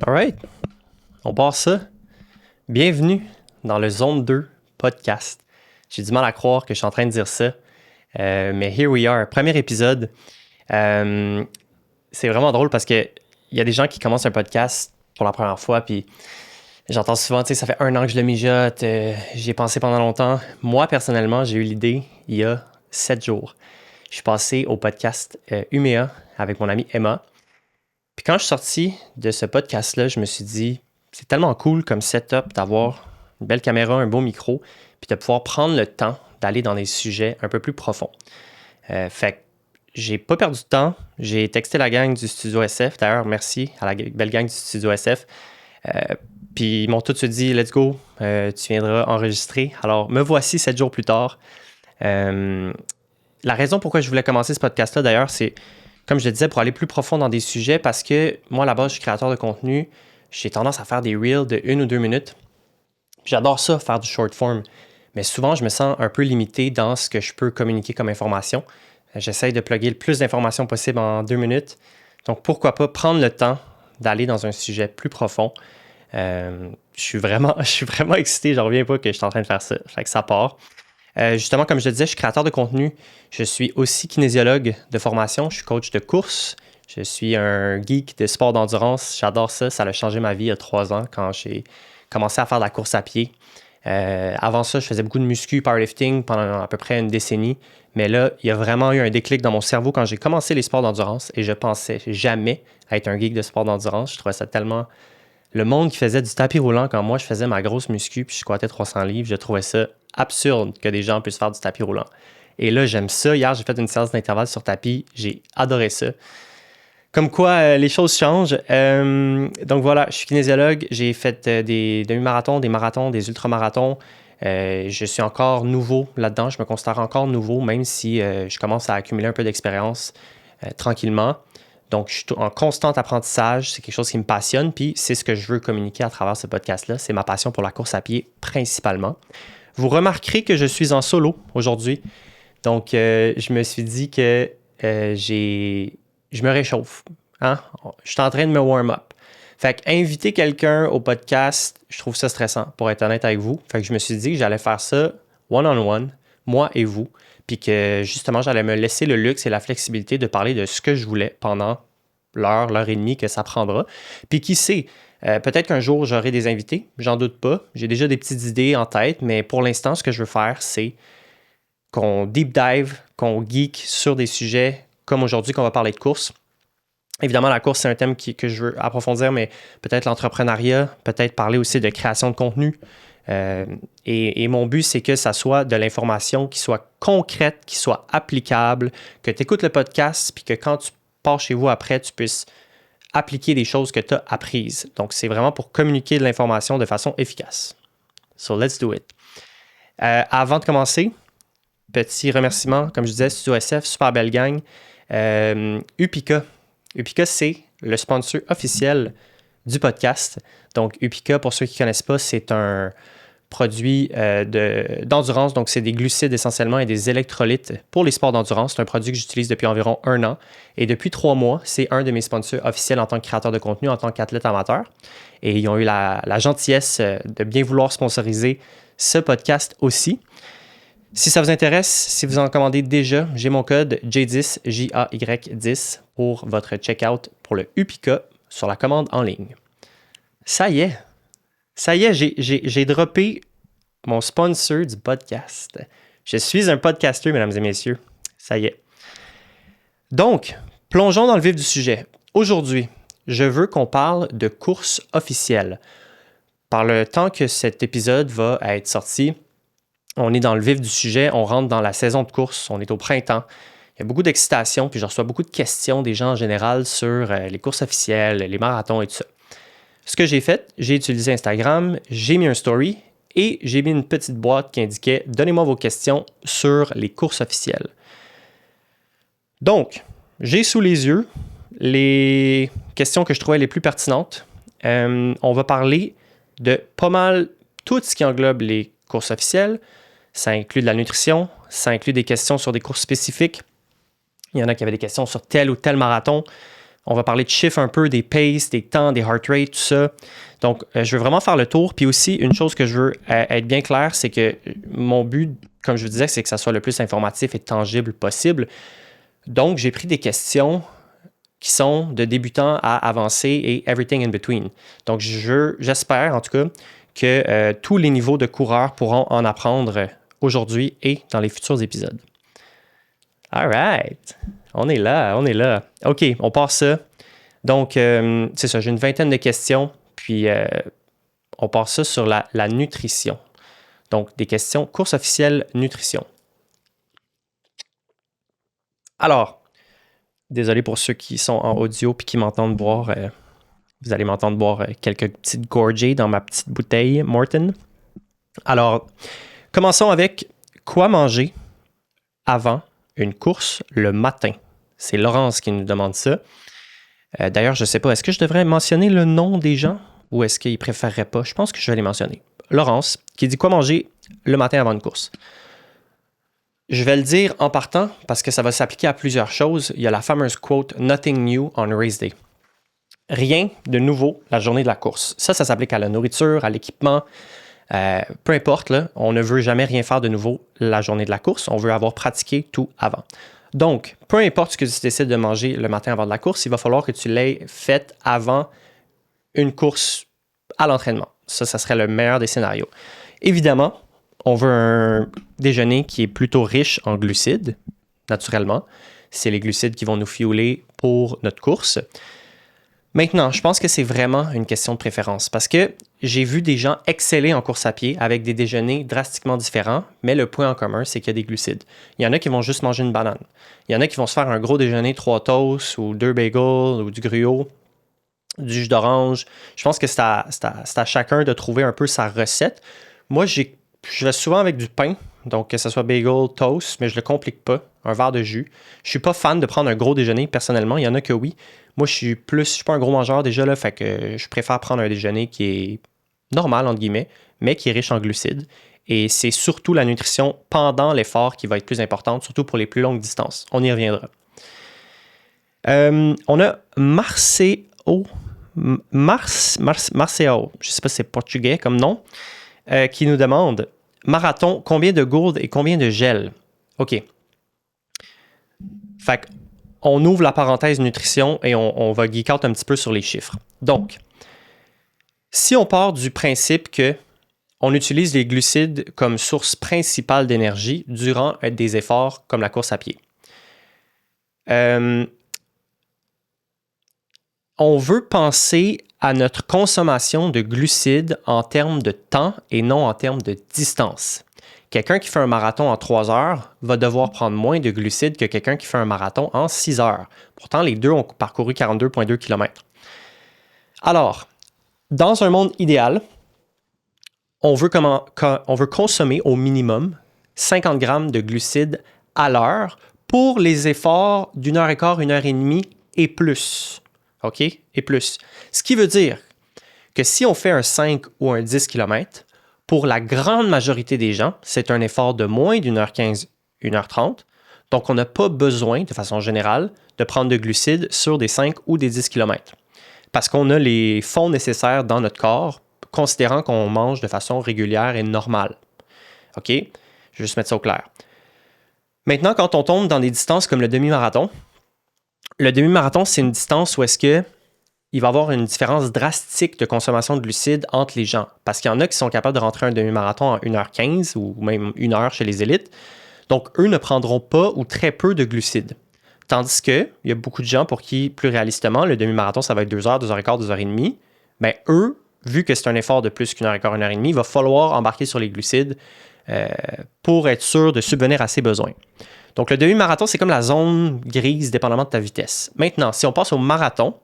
Alright, on part ça. Bienvenue dans le Zone 2 podcast. J'ai du mal à croire que je suis en train de dire ça, mais here we are. Premier épisode. C'est vraiment drôle parce qu'il y a des gens qui commencent un podcast pour la première fois, puis j'entends souvent, tu sais, ça fait 1 an que je le mijote, j'y ai pensé pendant longtemps. Moi, personnellement, j'ai eu l'idée il y a 7 jours. Je suis passé au podcast Uméa avec mon amie Emma. Puis quand je suis sorti de ce podcast-là, je me suis dit, c'est tellement cool comme setup d'avoir une belle caméra, un beau micro, puis de pouvoir prendre le temps d'aller dans des sujets un peu plus profonds. Fait que j'ai pas perdu de temps. J'ai texté la gang du Studio SF. D'ailleurs, merci à la belle gang du Studio SF. Puis ils m'ont tout de suite dit, let's go, tu viendras enregistrer. Alors, me voici 7 jours plus tard. La raison pourquoi je voulais commencer ce podcast-là, d'ailleurs, c'est, comme je le disais, pour aller plus profond dans des sujets, parce que moi, à la base, je suis créateur de contenu. J'ai tendance à faire des reels de 1 ou 2 minutes. J'adore ça, faire du short form. Mais souvent, je me sens un peu limité dans ce que je peux communiquer comme information. J'essaye de plugger le plus d'informations possible en 2 minutes. Donc, pourquoi pas prendre le temps d'aller dans un sujet plus profond. Je suis vraiment excité. Je ne reviens pas que je suis en train de faire ça. Fait que ça part. Justement, comme je le disais, je suis créateur de contenu. Je suis aussi kinésiologue de formation. Je suis coach de course. Je suis un geek de sport d'endurance. J'adore ça. Ça a changé ma vie il y a 3 ans quand j'ai commencé à faire de la course à pied. Avant ça, je faisais beaucoup de muscu, powerlifting pendant à peu près 1 décennie. Mais là, il y a vraiment eu un déclic dans mon cerveau quand j'ai commencé les sports d'endurance et je pensais jamais être un geek de sport d'endurance. Je trouvais ça tellement... Le monde qui faisait du tapis roulant quand moi je faisais ma grosse muscu puis je squattais 300 livres, je trouvais ça absurde que des gens puissent faire du tapis roulant. Et là, j'aime ça. Hier, j'ai fait une séance d'intervalle sur tapis. J'ai adoré ça. Comme quoi, les choses changent. Donc voilà, je suis kinésiologue. J'ai fait des demi-marathons, des marathons, des ultramarathons. Je suis encore nouveau là-dedans. Je me considère encore nouveau, même si je commence à accumuler un peu d'expérience tranquillement. Donc, je suis en constant apprentissage. C'est quelque chose qui me passionne. Puis, c'est ce que je veux communiquer à travers ce podcast-là. C'est ma passion pour la course à pied principalement. Vous remarquerez que je suis en solo aujourd'hui. Donc, je me suis dit que je me réchauffe. Hein? Je suis en train de me warm-up. Fait qu'inviter quelqu'un au podcast, je trouve ça stressant, pour être honnête avec vous. Fait que je me suis dit que j'allais faire ça one-on-one, moi et vous, puis que justement, j'allais me laisser le luxe et la flexibilité de parler de ce que je voulais pendant l'heure et demie que ça prendra. Puis qui sait, peut-être qu'un jour, j'aurai des invités, j'en doute pas. J'ai déjà des petites idées en tête, mais pour l'instant, ce que je veux faire, c'est qu'on deep dive, qu'on geek sur des sujets comme aujourd'hui qu'on va parler de course. Évidemment, la course, c'est un thème que je veux approfondir, mais peut-être l'entrepreneuriat, peut-être parler aussi de création de contenu. Et mon but, c'est que ça soit de l'information qui soit concrète, qui soit applicable, que tu écoutes le podcast, puis que quand tu pars chez vous après, tu puisses appliquer des choses que tu as apprises. Donc, c'est vraiment pour communiquer de l'information de façon efficace. So, let's do it. Avant de commencer, petit remerciement, comme je disais, Studio SF, super belle gang. Upika. Upika, c'est le sponsor officiel du podcast. Donc, Upika, pour ceux qui ne connaissent pas, c'est un produit d'endurance. Donc, c'est des glucides essentiellement et des électrolytes pour les sports d'endurance. C'est un produit que j'utilise depuis environ 1 an. Et depuis 3 mois, c'est un de mes sponsors officiels en tant que créateur de contenu, en tant qu'athlète amateur. Et ils ont eu la gentillesse de bien vouloir sponsoriser ce podcast aussi. Si ça vous intéresse, si vous en commandez déjà, j'ai mon code J10, J-A-Y-10 pour votre checkout pour le Upika sur la commande en ligne. Ça y est, j'ai droppé mon sponsor du podcast. Je suis un podcaster, mesdames et messieurs. Ça y est. Donc, plongeons dans le vif du sujet. Aujourd'hui, je veux qu'on parle de course officielle. Par le temps que cet épisode va être sorti, on est dans le vif du sujet, on rentre dans la saison de course, on est au printemps. Il y a beaucoup d'excitation, puis je reçois beaucoup de questions des gens en général sur les courses officielles, les marathons et tout ça. Ce que j'ai fait, j'ai utilisé Instagram, j'ai mis un story et j'ai mis une petite boîte qui indiquait « Donnez-moi vos questions sur les courses officielles ». Donc, j'ai sous les yeux les questions que je trouvais les plus pertinentes. On va parler de pas mal tout ce qui englobe les courses officielles. Ça inclut de la nutrition, ça inclut des questions sur des courses spécifiques. Il y en a qui avaient des questions sur tel ou tel marathon. On va parler de chiffres un peu, des paces, des temps, des heart rates, tout ça. Donc, je veux vraiment faire le tour. Puis aussi, une chose que je veux être bien clair, c'est que mon but, comme je vous disais, c'est que ça soit le plus informatif et tangible possible. Donc, j'ai pris des questions qui sont de débutants à avancés et everything in between. Donc, j'espère en tout cas que tous les niveaux de coureurs pourront en apprendre aujourd'hui et dans les futurs épisodes. All right! On est là, on est là. OK, on part ça. Donc, c'est ça, j'ai une vingtaine de questions, puis on part ça sur la nutrition. Donc, des questions, course officielle nutrition. Alors, désolé pour ceux qui sont en audio puis qui m'entendent boire. Vous allez m'entendre boire quelques petites gorgées dans ma petite bouteille Morton. Alors, commençons avec quoi manger avant une course le matin. C'est Laurence qui nous demande ça. D'ailleurs, je ne sais pas, est-ce que je devrais mentionner le nom des gens ou est-ce qu'ils ne préféreraient pas? Je pense que je vais les mentionner. Laurence, qui dit quoi manger le matin avant une course. Je vais le dire en partant parce que ça va s'appliquer à plusieurs choses. Il y a la fameuse quote « Nothing new on race day ». Rien de nouveau la journée de la course. Ça s'applique à la nourriture, à l'équipement, peu importe, là, on ne veut jamais rien faire de nouveau la journée de la course. On veut avoir pratiqué tout avant. Donc, peu importe ce que tu décides de manger le matin avant de la course, il va falloir que tu l'aies fait avant une course à l'entraînement. Ça serait le meilleur des scénarios. Évidemment, on veut un déjeuner qui est plutôt riche en glucides, naturellement. C'est les glucides qui vont nous fueler pour notre course. Maintenant, je pense que c'est vraiment une question de préférence parce que j'ai vu des gens exceller en course à pied avec des déjeuners drastiquement différents, mais le point en commun, c'est qu'il y a des glucides. Il y en a qui vont juste manger une banane. Il y en a qui vont se faire un gros déjeuner, 3 toasts ou 2 bagels ou du gruau, du jus d'orange. Je pense que c'est à chacun de trouver un peu sa recette. Moi, je vais souvent avec du pain, donc que ce soit bagel, toast, mais je ne le complique pas, un verre de jus. Je ne suis pas fan de prendre un gros déjeuner personnellement, il y en a que oui. Moi, je suis pas un gros mangeur déjà, là, fait que je préfère prendre un déjeuner qui est normal, entre guillemets, mais qui est riche en glucides. Et c'est surtout la nutrition pendant l'effort qui va être plus importante, surtout pour les plus longues distances. On y reviendra. On a Marceo, je ne sais pas si c'est portugais comme nom, qui nous demande marathon, combien de gourdes et combien de gel? OK. Fait qu'on ouvre la parenthèse nutrition et on va geek out un petit peu sur les chiffres. Donc, si on part du principe que on utilise les glucides comme source principale d'énergie durant des efforts comme la course à pied, on veut penser à notre consommation de glucides en termes de temps et non en termes de distance. Quelqu'un qui fait un marathon en 3 heures va devoir prendre moins de glucides que quelqu'un qui fait un marathon en 6 heures. Pourtant, les deux ont parcouru 42,2 km. Alors, dans un monde idéal, on veut consommer au minimum 50 grammes de glucides à l'heure pour les efforts d'1 heure et quart, 1 heure et demie et plus. OK? Et plus. Ce qui veut dire que si on fait un 5 ou un 10 km, pour la grande majorité des gens, c'est un effort de moins d'1h15, 1h30. Donc, on n'a pas besoin, de façon générale, de prendre de glucides sur des 5 ou des 10 km. Parce qu'on a les fonds nécessaires dans notre corps, considérant qu'on mange de façon régulière et normale. OK? Je vais juste mettre ça au clair. Maintenant, quand on tombe dans des distances comme le demi-marathon, c'est une distance où est-ce que il va y avoir une différence drastique de consommation de glucides entre les gens. Parce qu'il y en a qui sont capables de rentrer un demi-marathon en 1h15 ou même 1 heure chez les élites. Donc, eux ne prendront pas ou très peu de glucides. Tandis qu'il y a beaucoup de gens pour qui, plus réalistement, le demi-marathon, ça va être 2 heures, 2 heures et quart, 2 heures et demie. Bien, eux, vu que c'est un effort de plus qu'une heure et quart, 1 heure et demie, il va falloir embarquer sur les glucides pour être sûr de subvenir à ses besoins. Donc, le demi-marathon, c'est comme la zone grise, dépendamment de ta vitesse. Maintenant, si on passe au marathon,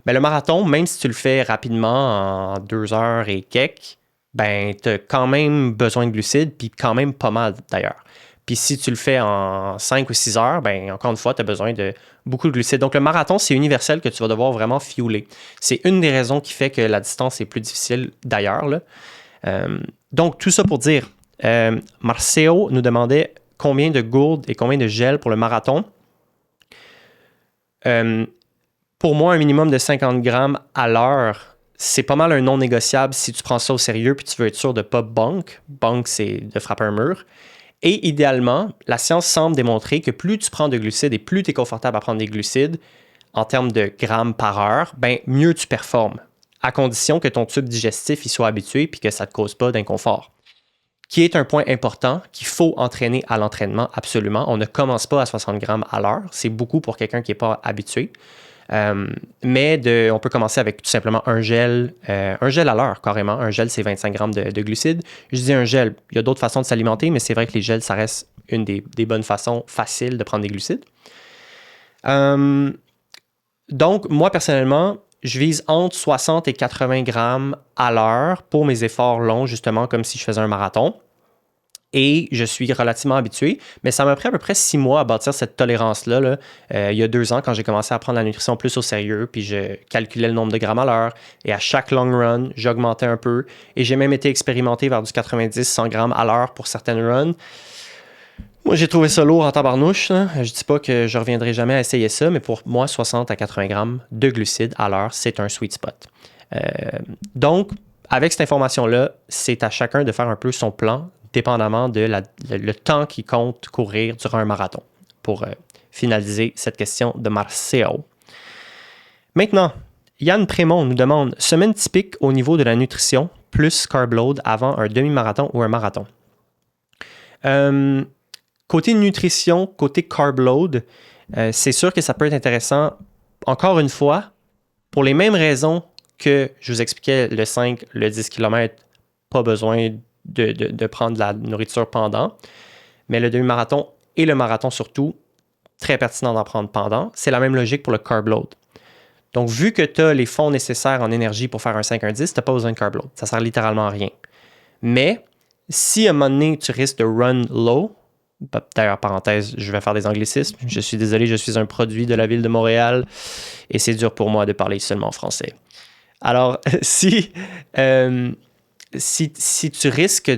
ben, le marathon, même si tu le fais rapidement en 2 heures et quelques, ben, tu as quand même besoin de glucides, puis quand même pas mal d'ailleurs. Puis si tu le fais en 5 ou 6 heures, ben, encore une fois, tu as besoin de beaucoup de glucides. Donc le marathon, c'est universel que tu vas devoir vraiment fueler. C'est une des raisons qui fait que la distance est plus difficile d'ailleurs, là. Donc tout ça pour dire, Marceo nous demandait combien de gourdes et combien de gel pour le marathon. Pour moi, un minimum de 50 grammes à l'heure, c'est pas mal un non négociable si tu prends ça au sérieux puis tu veux être sûr de pas bonk. Bonk, c'est de frapper un mur. Et idéalement, la science semble démontrer que plus tu prends de glucides et plus tu es confortable à prendre des glucides en termes de grammes par heure, ben mieux tu performes, à condition que ton tube digestif y soit habitué puis que ça ne te cause pas d'inconfort. Qui est un point important qu'il faut entraîner à l'entraînement absolument. On ne commence pas à 60 grammes à l'heure. C'est beaucoup pour quelqu'un qui n'est pas habitué. Mais on peut commencer avec tout simplement un gel à l'heure, carrément. Un gel, c'est 25 grammes de glucides. Je dis un gel, il y a d'autres façons de s'alimenter, mais c'est vrai que les gels, ça reste une des bonnes façons faciles de prendre des glucides. Donc, moi, personnellement, je vise entre 60 et 80 grammes à l'heure pour mes efforts longs, justement, comme si je faisais un marathon. Et je suis relativement habitué, mais ça m'a pris à peu près 6 mois à bâtir cette tolérance-là. Là. Il y a 2 ans, quand j'ai commencé à prendre la nutrition plus au sérieux, puis je calculais le nombre de grammes à l'heure. Et à chaque long run, j'augmentais un peu. Et j'ai même été expérimenté vers du 90-100 grammes à l'heure pour certaines runs. Moi, j'ai trouvé ça lourd en tabarnouche. Là. Je dis pas que je reviendrai jamais à essayer ça, mais pour moi, 60 à 80 grammes de glucides à l'heure, c'est un sweet spot. Donc, avec cette information-là, c'est à chacun de faire un peu son plan, dépendamment de le temps qu'il compte courir durant un marathon, pour finaliser cette question de Marceo. Maintenant, Yann Prémont nous demande « Semaine typique au niveau de la nutrition, plus carb load avant un demi-marathon ou un marathon. » Côté nutrition, côté carb load, c'est sûr que ça peut être intéressant, encore une fois, pour les mêmes raisons que je vous expliquais le 5, le 10 km, pas besoin de prendre de la nourriture pendant. Mais le demi-marathon et le marathon surtout, très pertinent d'en prendre pendant. C'est la même logique pour le carb load. Donc, vu que tu as les fonds nécessaires en énergie pour faire un 5, un 10, tu n'as pas besoin de carb load. Ça sert littéralement à rien. Mais si à un moment donné, tu risques de run low, d'ailleurs, parenthèse, je vais faire des anglicismes. Je suis désolé, je suis un produit de la ville de Montréal et c'est dur pour moi de parler seulement français. Alors, si tu risques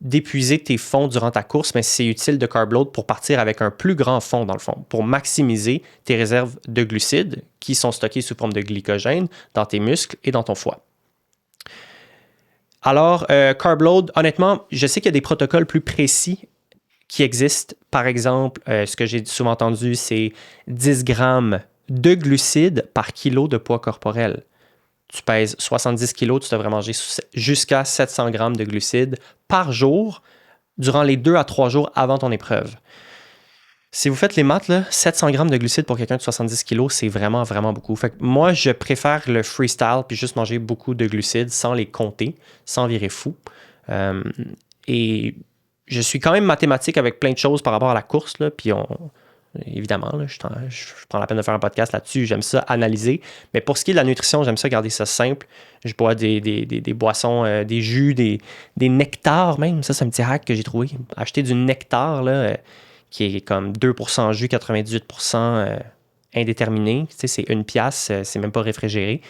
d'épuiser tes fonds durant ta course, mais c'est utile de carb load pour partir avec un plus grand fond, dans le fond, pour maximiser tes réserves de glucides qui sont stockées sous forme de glycogène dans tes muscles et dans ton foie. Alors, carb load, honnêtement, je sais qu'il y a des protocoles plus précis qui existent. Par exemple, ce que j'ai souvent entendu, c'est 10 grammes de glucides par kilo de poids corporel. Tu pèses 70 kg, tu devrais manger jusqu'à 700 grammes de glucides par jour durant les 2 à 3 jours avant ton épreuve. Si vous faites les maths, là, 700 grammes de glucides pour quelqu'un de 70 kg, c'est vraiment, vraiment beaucoup. Fait que moi, je préfère le freestyle puis juste manger beaucoup de glucides sans les compter, sans virer fou. Et je suis quand même mathématique avec plein de choses par rapport à la course, là, puis évidemment, là, je prends la peine de faire un podcast là-dessus. J'aime ça analyser. Mais pour ce qui est de la nutrition, j'aime ça garder ça simple. Je bois des boissons, des jus, des nectars même. Ça, c'est un petit hack que j'ai trouvé. Acheter du nectar, là, qui est comme 2% jus, 98% indéterminé. Tu sais, c'est 1 pièce, c'est même pas réfrigéré.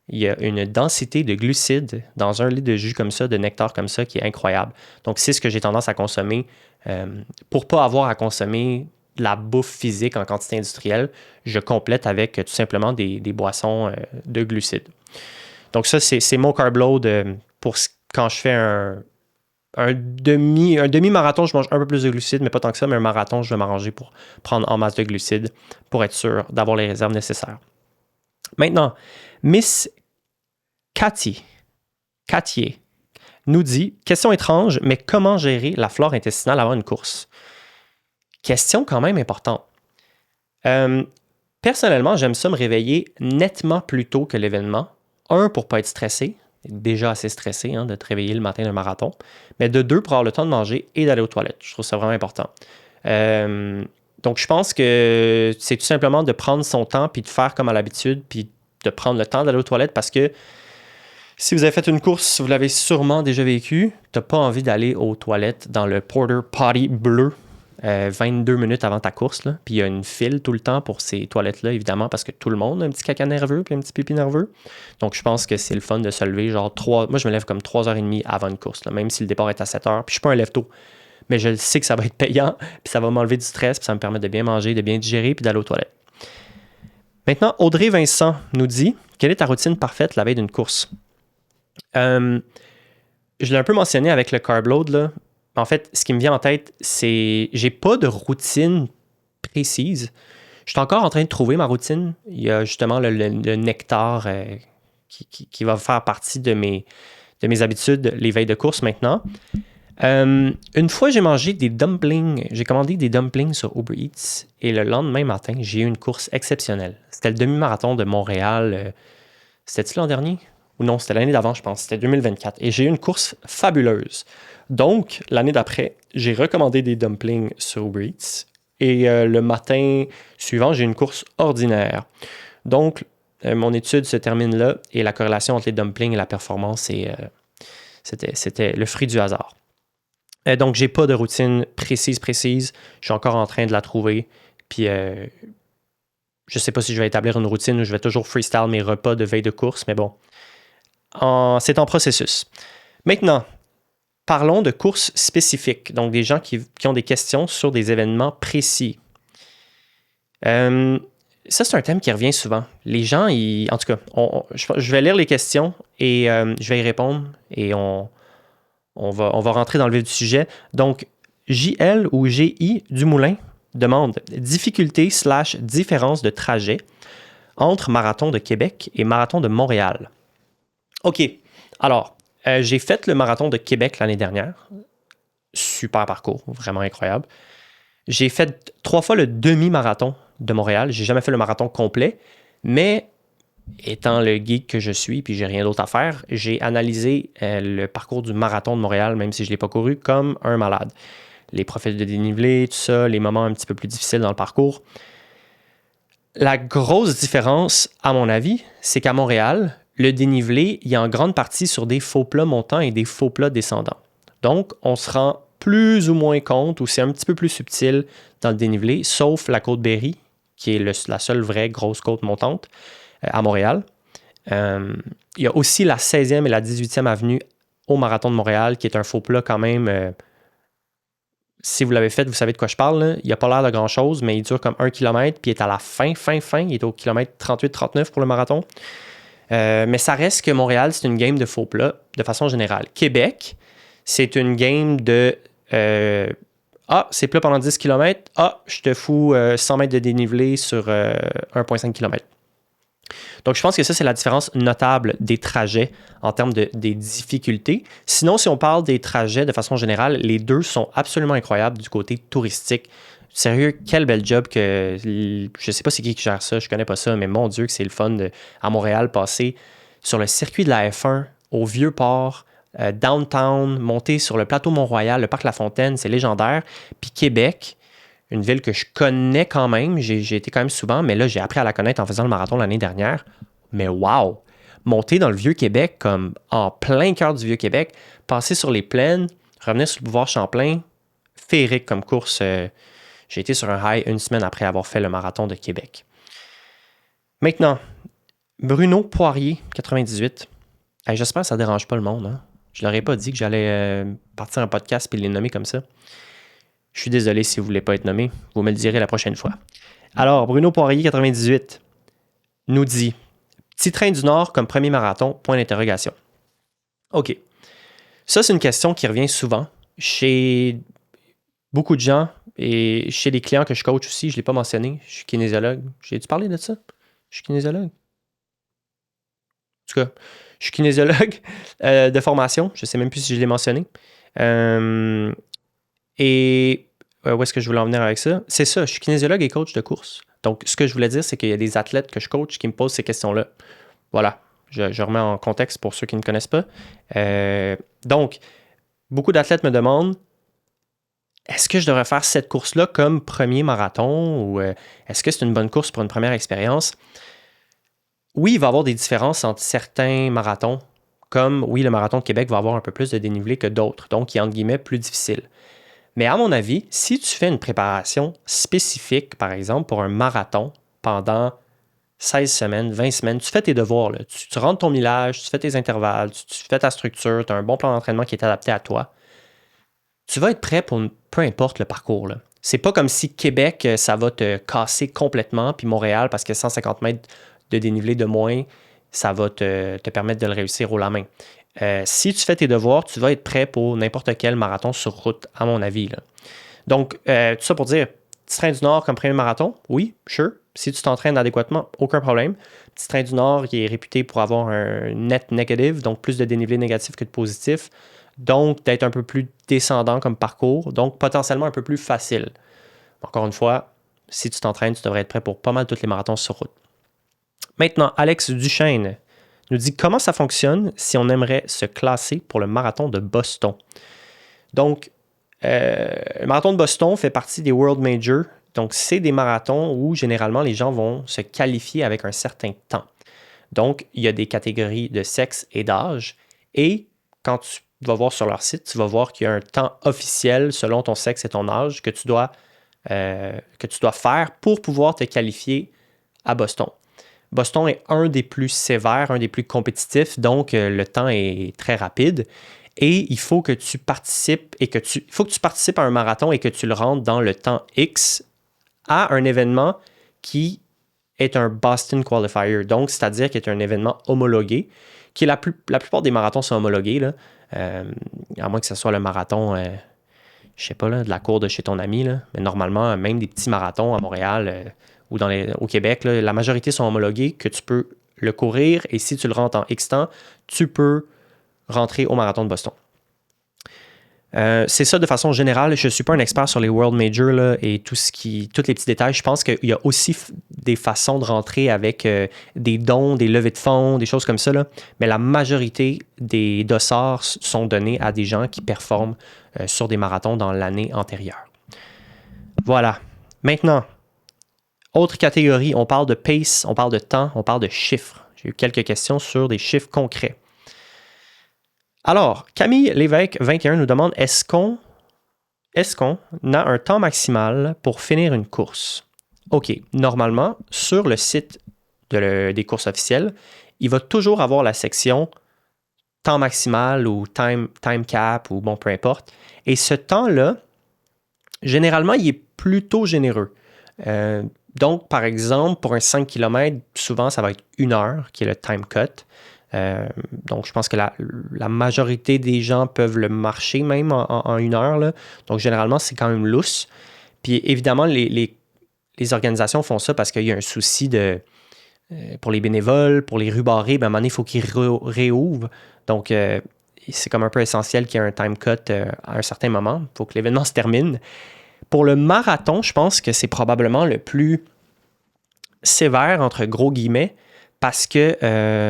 Il y a une densité de glucides dans 1 litre de jus comme ça, de nectar comme ça, qui est incroyable. Donc, c'est ce que j'ai tendance à consommer pour pas avoir à consommer la bouffe physique en quantité industrielle, je complète avec tout simplement des boissons de glucides. Donc ça, c'est mon carb load pour quand je fais un demi-marathon, je mange un peu plus de glucides, mais pas tant que ça, mais un marathon, je vais m'arranger pour prendre en masse de glucides pour être sûr d'avoir les réserves nécessaires. Maintenant, Miss Cathier nous dit, question étrange, mais comment gérer la flore intestinale avant une course? Question quand même importante. Personnellement, j'aime ça me réveiller nettement plus tôt que l'événement. 1, pour ne pas être stressé. Déjà assez stressé de te réveiller le matin d'un marathon. Mais de 2, pour avoir le temps de manger et d'aller aux toilettes. Je trouve ça vraiment important. Donc, je pense que c'est tout simplement de prendre son temps puis de faire comme à l'habitude puis de prendre le temps d'aller aux toilettes parce que si vous avez fait une course, vous l'avez sûrement déjà vécu, tu n'as pas envie d'aller aux toilettes dans le Porter Potty bleu 22 minutes avant ta course. Là. Puis il y a une file tout le temps pour ces toilettes-là, évidemment, parce que tout le monde a un petit caca nerveux puis un petit pipi nerveux. Donc, je pense que c'est le fun de se lever genre 3... Moi, je me lève comme 3h30 avant une course, là, même si le départ est à 7h. Puis je suis pas un lève-tôt. Mais je sais que ça va être payant, puis ça va m'enlever du stress, puis ça me permet de bien manger, de bien digérer, puis d'aller aux toilettes. Maintenant, Audrey Vincent nous dit « Quelle est ta routine parfaite la veille d'une course? » Je l'ai un peu mentionné avec le carb load, là. En fait, ce qui me vient en tête, c'est j'ai pas de routine précise. Je suis encore en train de trouver ma routine. Il y a justement le nectar qui va faire partie de mes habitudes les veilles de course maintenant. Une fois, j'ai mangé des dumplings. J'ai commandé des dumplings sur Uber Eats et le lendemain matin, j'ai eu une course exceptionnelle. C'était le demi-marathon de Montréal. C'était-tu l'an dernier? Ou non, c'était l'année d'avant, je pense. C'était 2024. Et j'ai eu une course fabuleuse. Donc, l'année d'après, j'ai recommandé des dumplings sur Uber Eats. Et le matin suivant, j'ai eu une course ordinaire. Donc, mon étude se termine là. Et la corrélation entre les dumplings et la performance, c'était le fruit du hasard. Donc, j'ai pas de routine précise. Je suis encore en train de la trouver. Puis, je sais pas si je vais établir une routine ou je vais toujours freestyle mes repas de veille de course. Mais bon, c'est en processus. Maintenant, parlons de courses spécifiques. Donc, des gens qui ont des questions sur des événements précis. Ça, c'est un thème qui revient souvent. Les gens, en tout cas, je vais lire les questions et je vais y répondre. Et on va rentrer dans le vif du sujet. Donc, JL ou GI Dumoulin demande difficulté/différence de trajet entre Marathon de Québec et Marathon de Montréal. OK. Alors, j'ai fait le Marathon de Québec l'année dernière. Super parcours, vraiment incroyable. J'ai fait 3 fois le demi-marathon de Montréal. J'ai jamais fait le marathon complet, mais étant le geek que je suis, puis j'ai rien d'autre à faire, j'ai analysé le parcours du marathon de Montréal, même si je ne l'ai pas couru, comme un malade. Les profils de dénivelé, tout ça, les moments un petit peu plus difficiles dans le parcours. La grosse différence, à mon avis, c'est qu'à Montréal, le dénivelé, il est en grande partie sur des faux plats montants et des faux plats descendants. Donc, on se rend plus ou moins compte, ou c'est un petit peu plus subtil dans le dénivelé, sauf la côte Berry, qui est la seule vraie grosse côte montante à Montréal. Il y a aussi la 16e et la 18e avenue au Marathon de Montréal, qui est un faux plat quand même. Si vous l'avez fait, vous savez de quoi je parle. Là. Il n'a pas l'air de grand-chose, mais il dure comme 1 km, puis il est à la fin. Il est au kilomètre 38-39 pour le marathon. Mais ça reste que Montréal, c'est une game de faux plats de façon générale. Québec, c'est une game de c'est plat pendant 10 km. Je te fous 100 mètres de dénivelé sur 1,5 km. Donc, je pense que ça, c'est la différence notable des trajets en termes des difficultés. Sinon, si on parle des trajets de façon générale, les deux sont absolument incroyables du côté touristique. Sérieux, quel bel job que... Je sais pas c'est qui gère ça, je connais pas ça, mais mon Dieu que c'est le fun à Montréal, passer sur le circuit de la F1 au Vieux-Port, downtown, monter sur le plateau Mont-Royal, le parc La Fontaine, c'est légendaire. Puis Québec, une ville que je connais quand même, j'ai été quand même souvent, mais là, j'ai appris à la connaître en faisant le marathon l'année dernière. Mais wow! Monter dans le Vieux-Québec, comme en plein cœur du Vieux-Québec, passer sur les plaines, revenir sur le boulevard Champlain, féerique comme course. J'ai été sur un high 1 semaine après avoir fait le marathon de Québec. Maintenant, Bruno Poirier, 98. J'espère que ça ne dérange pas le monde. Hein? Je ne leur ai pas dit que j'allais partir un podcast et les nommer comme ça. Je suis désolé si vous ne voulez pas être nommé. Vous me le direz la prochaine fois. Alors, Bruno Poirier, 98, nous dit « Petit train du Nord comme premier marathon, point d'interrogation. » OK. Ça, c'est une question qui revient souvent chez beaucoup de gens et chez les clients que je coach aussi. Je ne l'ai pas mentionné. Je suis kinésiologue. J'ai dû parler de ça? Je suis kinésiologue. En tout cas, je suis kinésiologue de formation. Je ne sais même plus si je l'ai mentionné. Et où est-ce que je voulais en venir avec ça? C'est ça, je suis kinésiologue et coach de course. Donc, ce que je voulais dire, c'est qu'il y a des athlètes que je coach qui me posent ces questions-là. Voilà, je remets en contexte pour ceux qui ne connaissent pas. Donc, beaucoup d'athlètes me demandent, est-ce que je devrais faire cette course-là comme premier marathon ou est-ce que c'est une bonne course pour une première expérience? Oui, il va y avoir des différences entre certains marathons, comme, oui, le marathon de Québec va avoir un peu plus de dénivelé que d'autres, donc il est entre guillemets plus difficile. Mais à mon avis, si tu fais une préparation spécifique, par exemple, pour un marathon pendant 16 semaines, 20 semaines, tu fais tes devoirs, là. Tu rentres ton millage, tu fais tes intervalles, tu fais ta structure, tu as un bon plan d'entraînement qui est adapté à toi, tu vas être prêt pour peu importe le parcours. Là. C'est pas comme si Québec, ça va te casser complètement, puis Montréal, parce que 150 mètres de dénivelé de moins, ça va te permettre de le réussir au la main. Si tu fais tes devoirs, tu vas être prêt pour n'importe quel marathon sur route, à mon avis, là. Donc, tout ça pour dire, Petit Train du Nord comme premier marathon, oui, sure. Si tu t'entraînes adéquatement, aucun problème. Petit Train du Nord, il est réputé pour avoir un net negative, donc plus de dénivelé négatif que de positif. Donc, d'être un peu plus descendant comme parcours, donc potentiellement un peu plus facile. Encore une fois, si tu t'entraînes, tu devrais être prêt pour pas mal tous les marathons sur route. Maintenant, Alex Duchesne nous dit comment ça fonctionne si on aimerait se classer pour le marathon de Boston. Donc, le marathon de Boston fait partie des World Majors. Donc, c'est des marathons où généralement les gens vont se qualifier avec un certain temps. Donc, il y a des catégories de sexe et d'âge. Et quand tu vas voir sur leur site, tu vas voir qu'il y a un temps officiel selon ton sexe et ton âge que tu dois faire pour pouvoir te qualifier à Boston. Boston est un des plus sévères, un des plus compétitifs, donc le temps est très rapide. Et il faut que tu participes à un marathon et que tu le rentres dans le temps X à un événement qui est un Boston Qualifier. Donc, c'est-à-dire qu'il est un événement homologué, qui est la plupart des marathons sont homologués, là, à moins que ce soit le marathon, je sais pas, là, de la cour de chez ton ami, là, mais normalement, même des petits marathons à Montréal ou au Québec, là, la majorité sont homologués, que tu peux le courir, et si tu le rentres en X temps, tu peux rentrer au marathon de Boston. C'est ça de façon générale. Je ne suis pas un expert sur les World Majors là, et tous les petits détails. Je pense qu'il y a aussi des façons de rentrer avec des dons, des levées de fonds, des choses comme ça. Là. Mais la majorité des dossards sont donnés à des gens qui performent sur des marathons dans l'année antérieure. Voilà. Maintenant, autre catégorie, on parle de pace, on parle de temps, on parle de chiffres. J'ai eu quelques questions sur des chiffres concrets. Alors, Camille Lévesque, 21, nous demande est-ce qu'on a un temps maximal pour finir une course? OK, normalement, sur le site des courses officielles, il va toujours avoir la section temps maximal ou time cap ou bon, peu importe. Et ce temps-là, généralement, il est plutôt généreux. Donc, par exemple, pour un 5 km, souvent, ça va être 1 heure qui est le time cut. Donc, je pense que la majorité des gens peuvent le marcher même en 1 heure. Là. Donc, généralement, c'est quand même lousse. Puis, évidemment, les organisations font ça parce qu'il y a un souci pour les bénévoles, pour les rues barrées, à un moment donné, il faut qu'ils réouvrent. Donc, c'est comme un peu essentiel qu'il y ait un time cut à un certain moment. Il faut que l'événement se termine. Pour le marathon, je pense que c'est probablement le plus sévère, entre gros guillemets, parce que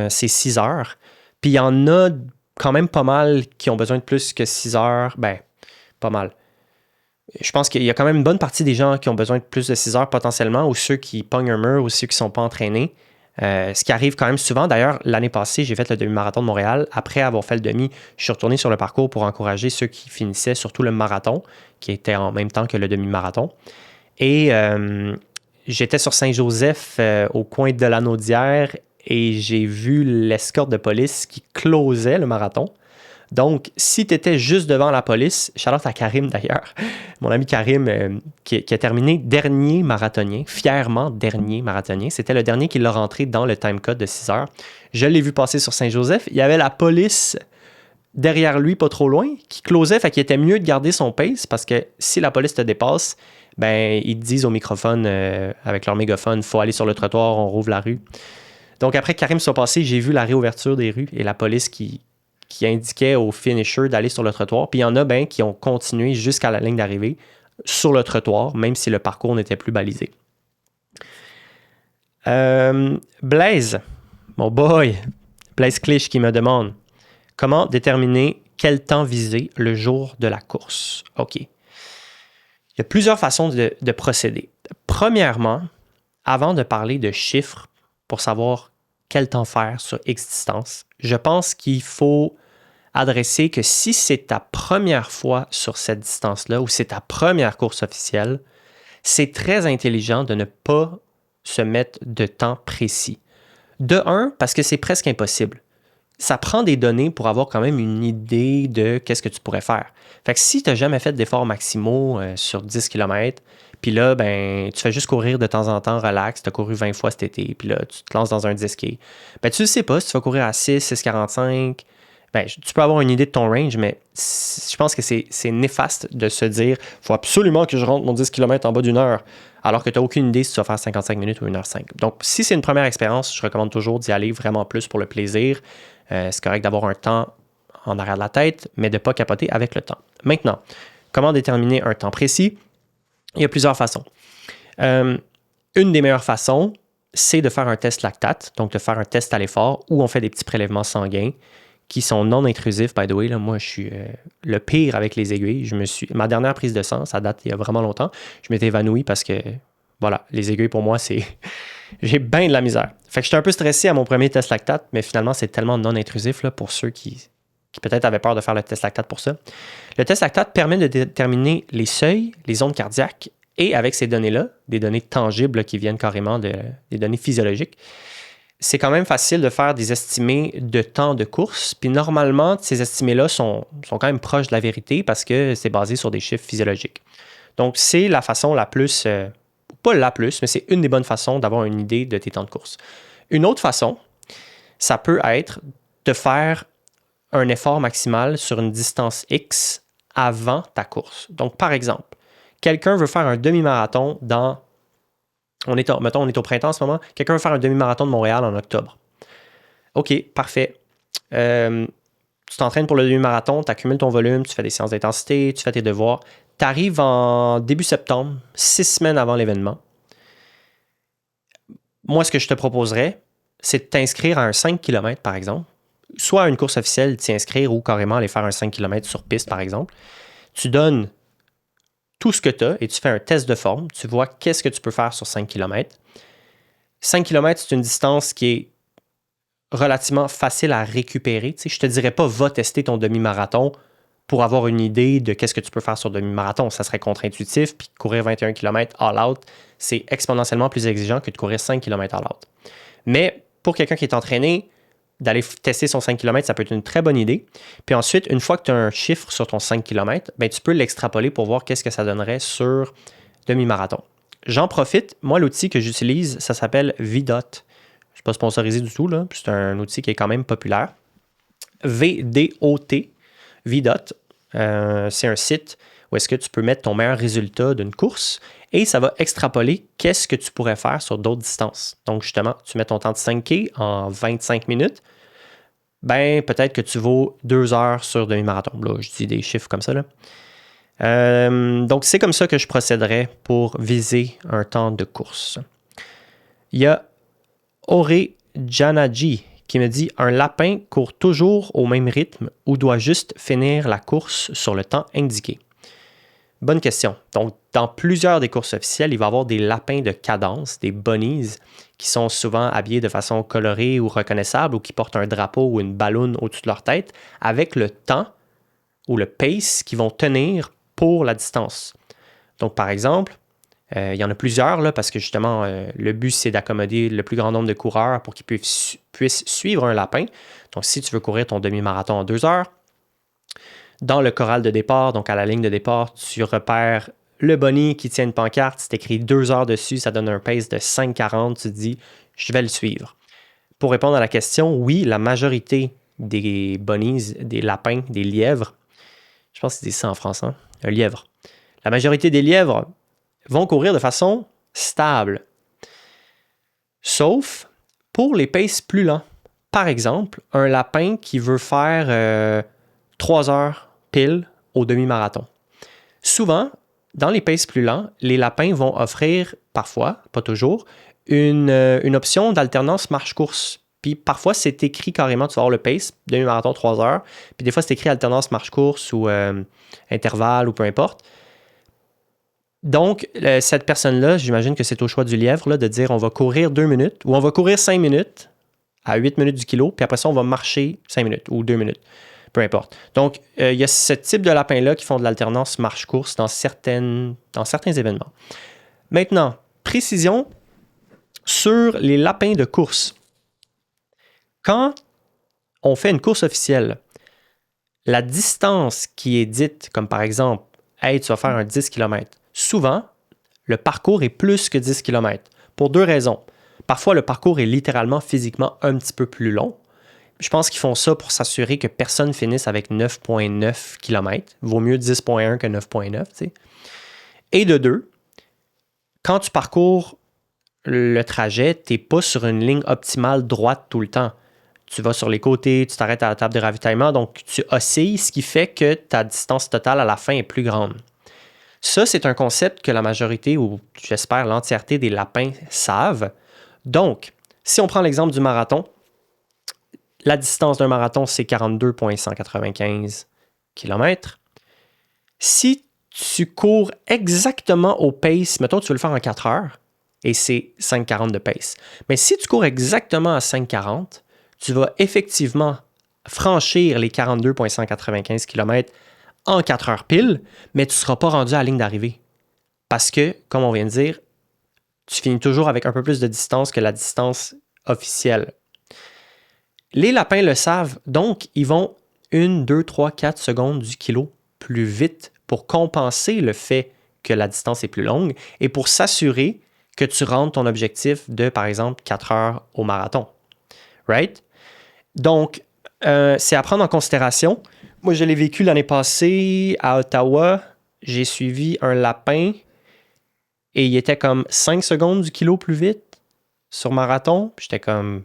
c'est 6 heures. Puis il y en a quand même pas mal qui ont besoin de plus que 6 heures. Ben, pas mal. Je pense qu'il y a quand même une bonne partie des gens qui ont besoin de plus de 6 heures potentiellement, ou ceux qui pognent un mur, ou ceux qui ne sont pas entraînés. Ce qui arrive quand même souvent. D'ailleurs, l'année passée, j'ai fait le demi-marathon de Montréal. Après avoir fait le demi, je suis retourné sur le parcours pour encourager ceux qui finissaient, surtout le marathon, qui était en même temps que le demi-marathon. Et j'étais sur Saint-Joseph au coin de la Naudière et j'ai vu l'escorte de police qui closait le marathon. Donc, si tu étais juste devant la police, shout-out à Karim d'ailleurs, mon ami Karim qui a terminé dernier marathonien, fièrement dernier marathonien. C'était le dernier qui l'a rentré dans le time cut de 6 heures. Je l'ai vu passer sur Saint-Joseph. Il y avait la police derrière lui, pas trop loin, qui closait, fait qu'il était mieux de garder son pace parce que si la police te dépasse, ben ils te disent au microphone avec leur mégaphone, faut aller sur le trottoir, on rouvre la rue. Donc après que Karim soit passé, j'ai vu la réouverture des rues et la police qui indiquait aux finishers d'aller sur le trottoir. Puis il y en a qui ont continué jusqu'à la ligne d'arrivée sur le trottoir, même si le parcours n'était plus balisé. Blaise, mon boy, Blaise Clich qui me demande comment déterminer quel temps viser le jour de la course. OK. Il y a plusieurs façons de procéder. Premièrement, avant de parler de chiffres pour savoir quel temps faire sur X distance, je pense qu'il faut adresser que si c'est ta première fois sur cette distance-là ou c'est ta première course officielle, c'est très intelligent de ne pas se mettre de temps précis. De un, parce que c'est presque impossible. ça prend des données pour avoir quand même une idée de qu'est-ce que tu pourrais faire. Fait que si tu n'as jamais fait d'efforts maximaux sur 10 km, puis là, ben, tu fais juste courir de temps en temps, relax, tu as couru 20 fois cet été, puis là, tu te lances dans un 10K, ben, tu ne sais pas si tu vas courir à 6, 6,45. Ben, tu peux avoir une idée de ton range, mais je pense que c'est néfaste de se dire il faut absolument que je rentre mon 10 km en bas d'une heure, alors que tu n'as aucune idée si tu vas faire 55 minutes ou 1h05. Donc, si c'est une première expérience, je recommande toujours d'y aller vraiment plus pour le plaisir. C'est correct d'avoir un temps en arrière de la tête, mais de ne pas capoter avec le temps. Maintenant, comment déterminer un temps précis? Il y a plusieurs façons. Une des meilleures façons, c'est de faire un test lactate, donc de faire un test à l'effort où on fait des petits prélèvements sanguins qui sont non intrusifs, by the way. Là, moi, je suis le pire avec les aiguilles. Ma dernière prise de sang, ça date il y a vraiment longtemps. Je m'étais évanoui parce que, voilà, les aiguilles, pour moi, c'est... J'ai bien de la misère. Fait que j'étais un peu stressé à mon premier test lactate, mais finalement, c'est tellement non intrusif là, pour ceux qui peut-être avaient peur de faire le test lactate pour ça. Le test lactate permet de déterminer les seuils, les ondes cardiaques, et avec ces données-là, des données tangibles là, qui viennent carrément des données physiologiques, c'est quand même facile de faire des estimés de temps de course. Puis normalement, ces estimés-là sont quand même proches de la vérité parce que c'est basé sur des chiffres physiologiques. Donc, c'est la façon la plus, pas la plus, mais c'est une des bonnes façons d'avoir une idée de tes temps de course. Une autre façon, ça peut être de faire un effort maximal sur une distance X avant ta course. Donc, par exemple, quelqu'un veut faire un demi-marathon mettons, on est au printemps en ce moment. Quelqu'un veut faire un demi-marathon de Montréal en octobre. OK, parfait. Tu t'entraînes pour le demi-marathon, tu accumules ton volume, tu fais des séances d'intensité, tu fais tes devoirs. Tu arrives en début septembre, 6 semaines avant l'événement. Moi, ce que je te proposerais, c'est de t'inscrire à un 5 km, par exemple. Soit à une course officielle, t'y inscrire ou carrément aller faire un 5 km sur piste, par exemple. Tu donnes tout ce que tu as et tu fais un test de forme. Tu vois qu'est-ce que tu peux faire sur 5 km. 5 km, c'est une distance qui est relativement facile à récupérer. Tu sais, je ne te dirais pas va tester ton demi-marathon pour avoir une idée de qu'est-ce que tu peux faire sur demi-marathon. Ça serait contre-intuitif, puis courir 21 km all-out, c'est exponentiellement plus exigeant que de courir 5 km all-out. Mais pour quelqu'un qui est entraîné, d'aller tester son 5 km, ça peut être une très bonne idée. Puis ensuite, une fois que tu as un chiffre sur ton 5 km, ben, tu peux l'extrapoler pour voir qu'est-ce que ça donnerait sur demi-marathon. J'en profite. Moi, l'outil que j'utilise, ça s'appelle VDOT. Je ne suis pas sponsorisé du tout, là. C'est un outil qui est quand même populaire. VDOT, VDOT. C'est un site où est-ce que tu peux mettre ton meilleur résultat d'une course et ça va extrapoler qu'est-ce que tu pourrais faire sur d'autres distances. Donc, justement, tu mets ton temps de 5K en 25 minutes, ben peut-être que tu vaux 2 heures sur demi-marathon. Là, je dis des chiffres comme ça, là. Donc, c'est comme ça que je procéderais pour viser un temps de course. Il y a Ore Janaji qui me dit « Un lapin court toujours au même rythme ou doit juste finir la course sur le temps indiqué? » Bonne question. Donc, dans plusieurs des courses officielles, il va y avoir des lapins de cadence, des bunnies, qui sont souvent habillés de façon colorée ou reconnaissable ou qui portent un drapeau ou une balloune au-dessus de leur tête avec le temps ou le pace qu'ils vont tenir pour la distance. Donc, par exemple, il y en a plusieurs là, parce que justement, le but, c'est d'accommoder le plus grand nombre de coureurs pour qu'ils puissent suivre un lapin. Donc, si tu veux courir ton demi-marathon en 2 heures, dans le corral de départ, donc à la ligne de départ, tu repères le bunny qui tient une pancarte, c'est écrit 2 heures dessus, ça donne un pace de 5,40, tu te dis, je vais le suivre. Pour répondre à la question, oui, la majorité des bunnies, des lapins, des lièvres, je pense que c'est ça en français, hein? Un lièvre. La majorité des lièvres vont courir de façon stable. Sauf pour les paces plus lents. Par exemple, un lapin qui veut faire 3 heures pile au demi-marathon. Souvent, dans les paces plus lents, les lapins vont offrir parfois, pas toujours, une option d'alternance marche-course. Puis parfois, c'est écrit carrément, tu vas avoir le pace, demi-marathon 3 heures, puis des fois, c'est écrit alternance marche-course ou intervalle ou peu importe. Donc, cette personne-là, j'imagine que c'est au choix du lièvre là, de dire on va courir 2 minutes ou on va courir 5 minutes à 8 minutes du kilo, puis après ça, on va marcher 5 minutes ou 2 minutes. Peu importe. Donc, il y a ce type de lapins-là qui font de l'alternance marche-course dans certains événements. Maintenant, précision sur les lapins de course. Quand on fait une course officielle. La distance qui est dite, comme par exemple, hey, tu vas faire un 10 km, souvent, le parcours est plus que 10 km. Pour deux raisons. Parfois, le parcours est littéralement physiquement un petit peu plus long. Je pense qu'ils font ça pour s'assurer que personne finisse avec 9,9 km. Vaut mieux 10,1 que 9,9. T'sais. Et de deux, quand tu parcours le trajet, tu n'es pas sur une ligne optimale droite tout le temps. Tu vas sur les côtés, tu t'arrêtes à la table de ravitaillement, donc tu oscilles, ce qui fait que ta distance totale à la fin est plus grande. Ça, c'est un concept que la majorité, ou j'espère l'entièreté des lapins savent. Donc, si on prend l'exemple du marathon, la distance d'un marathon, c'est 42,195 km. Si tu cours exactement au pace, mettons que tu veux le faire en 4 heures, et c'est 5,40 de pace. Mais si tu cours exactement à 5,40, tu vas effectivement franchir les 42,195 km en 4 heures pile, mais tu ne seras pas rendu à la ligne d'arrivée. Parce que, comme on vient de dire, tu finis toujours avec un peu plus de distance que la distance officielle. Les lapins le savent, donc ils vont 1, 2, 3, 4 secondes du kilo plus vite pour compenser le fait que la distance est plus longue et pour s'assurer que tu rentres ton objectif de, par exemple, 4 heures au marathon. Right? Donc, c'est à prendre en considération. Moi, je l'ai vécu l'année passée à Ottawa. J'ai suivi un lapin et il était comme 5 secondes du kilo plus vite sur marathon. J'étais comme...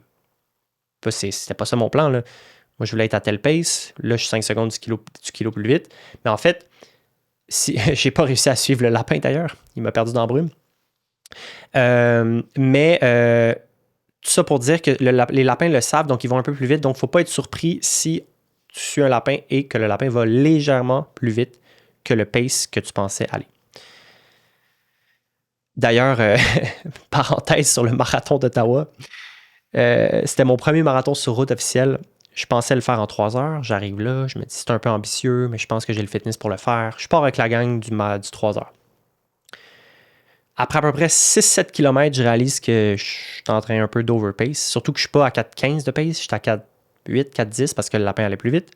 C'était pas ça mon plan, là. Moi, je voulais être à telle pace. Là, je suis 5 secondes du kilo plus vite. Mais en fait, j'ai pas réussi à suivre le lapin, d'ailleurs. Il m'a perdu dans la brume. Tout ça pour dire que les lapins le savent, donc ils vont un peu plus vite. Donc, il ne faut pas être surpris si tu suis un lapin et que le lapin va légèrement plus vite que le pace que tu pensais aller. D'ailleurs, parenthèse sur le marathon d'Ottawa, c'était mon premier marathon sur route officiel. Je pensais le faire en 3 heures. J'arrive là, je me dis c'est un peu ambitieux, mais je pense que j'ai le fitness pour le faire. Je pars avec la gang du 3 heures. Après à peu près 6-7 km, je réalise que je suis en train un peu d'overpace. Surtout que je ne suis pas à 4,15 de pace, je suis à 4,8, 4,10 parce que le lapin allait plus vite.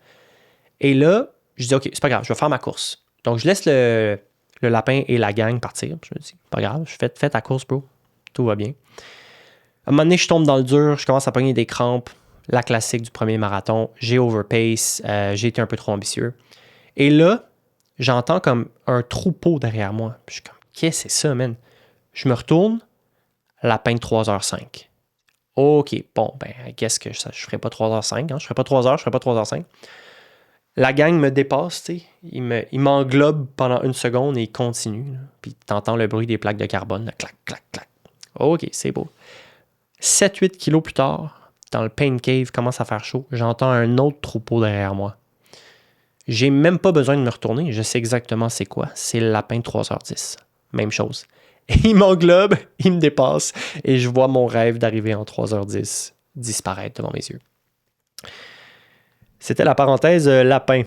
Et là, je dis OK, c'est pas grave, je vais faire ma course. Donc, je laisse le lapin et la gang partir. Je me dis, pas grave, fais ta course, bro. Tout va bien. À un moment donné, je tombe dans le dur, je commence à pogner des crampes. La classique du premier marathon. J'ai overpace, j'ai été un peu trop ambitieux. Et là, j'entends comme un troupeau derrière moi. Puis je suis comme, qu'est-ce que c'est ça, man? Je me retourne, lapin de 3h05. OK, bon, ben, qu'est-ce que je ne ferai pas 3h05, hein? Je ne ferai pas 3h, je ne ferai pas 3h05. La gang me dépasse, tu sais. Il m'englobe pendant une seconde et il continue. Là. Puis tu entends le bruit des plaques de carbone, là, clac, clac, clac. OK, c'est beau. 7-8 kilos plus tard, dans le pain cave, commence à faire chaud. J'entends un autre troupeau derrière moi. J'ai même pas besoin de me retourner. Je sais exactement c'est quoi. C'est le lapin de 3h10. Même chose. Il m'englobe, il me dépasse et je vois mon rêve d'arriver en 3h10 disparaître devant mes yeux. C'était la parenthèse lapin.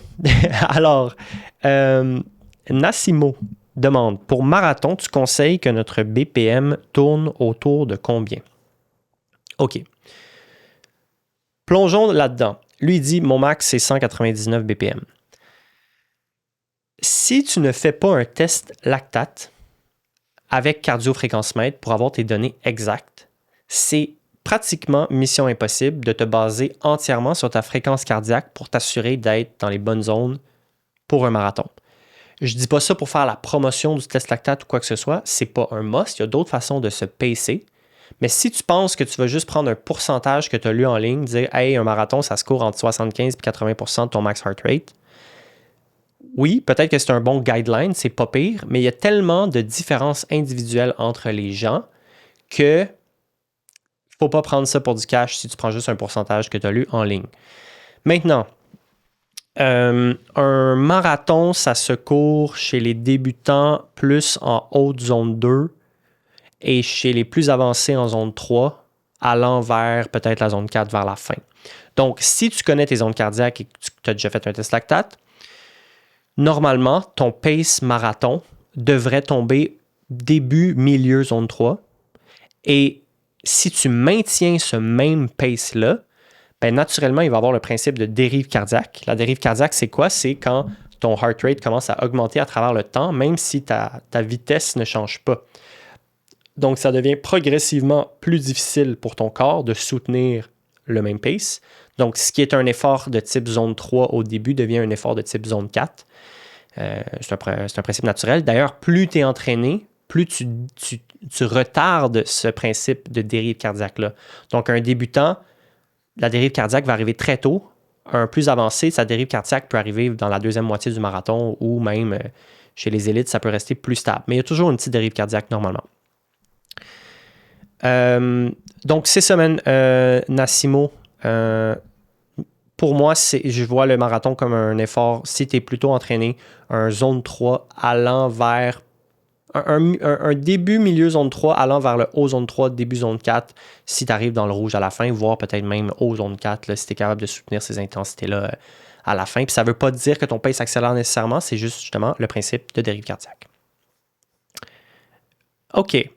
Alors, Nassimo demande, pour marathon, tu conseilles que notre BPM tourne autour de combien? OK. Plongeons là-dedans. Lui dit, mon max, c'est 199 BPM. Si tu ne fais pas un test lactate avec cardio-fréquence-mètre pour avoir tes données exactes, c'est pratiquement mission impossible de te baser entièrement sur ta fréquence cardiaque pour t'assurer d'être dans les bonnes zones pour un marathon. Je ne dis pas ça pour faire la promotion du test lactate ou quoi que ce soit. C'est pas un must. Il y a d'autres façons de se pacer. Mais si tu penses que tu vas juste prendre un pourcentage que tu as lu en ligne, dire « Hey, un marathon, ça se court entre 75 et 80% de ton max heart rate », oui, peut-être que c'est un bon guideline, c'est pas pire, mais il y a tellement de différences individuelles entre les gens que faut pas prendre ça pour du cash si tu prends juste un pourcentage que tu as lu en ligne. Maintenant, un marathon, ça se court chez les débutants plus en haute zone 2 et chez les plus avancés en zone 3, allant vers peut-être la zone 4 vers la fin. Donc, si tu connais tes zones cardiaques et que tu as déjà fait un test lactate, normalement, ton pace marathon devrait tomber début, milieu zone 3. Et si tu maintiens ce même pace-là, ben, naturellement, il va avoir le principe de dérive cardiaque. La dérive cardiaque, c'est quoi? C'est quand ton heart rate commence à augmenter à travers le temps, même si ta vitesse ne change pas. Donc, ça devient progressivement plus difficile pour ton corps de soutenir le même pace. Donc, ce qui est un effort de type zone 3 au début devient un effort de type zone 4. C'est un principe naturel. D'ailleurs, plus tu es entraîné, plus tu retardes ce principe de dérive cardiaque-là. Donc, un débutant, la dérive cardiaque va arriver très tôt. Un plus avancé, sa dérive cardiaque peut arriver dans la deuxième moitié du marathon ou même chez les élites, ça peut rester plus stable. Mais il y a toujours une petite dérive cardiaque normalement. Donc, 6 semaines, Nassimo. Pour moi, je vois le marathon comme un effort, si tu es plutôt entraîné, un zone 3 allant vers un début, milieu zone 3 allant vers le haut zone 3, début zone 4, si tu arrives dans le rouge à la fin, voire peut-être même haut zone 4, là, si tu es capable de soutenir ces intensités-là à la fin. Puis ça ne veut pas dire que ton pace accélère nécessairement, c'est juste justement le principe de dérive cardiaque. OK.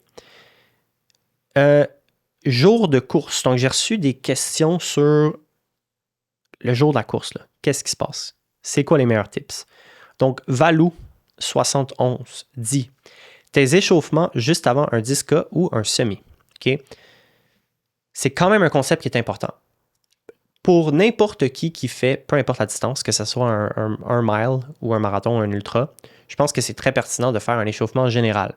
Jour de course. Donc, j'ai reçu des questions sur le jour de la course. Là. Qu'est-ce qui se passe? C'est quoi les meilleurs tips? Donc, Valou, 71, dit tes échauffements juste avant un 10K ou un semi. Okay? C'est quand même un concept qui est important. Pour n'importe qui fait, peu importe la distance, que ce soit un mile ou un marathon ou un ultra, je pense que c'est très pertinent de faire un échauffement général.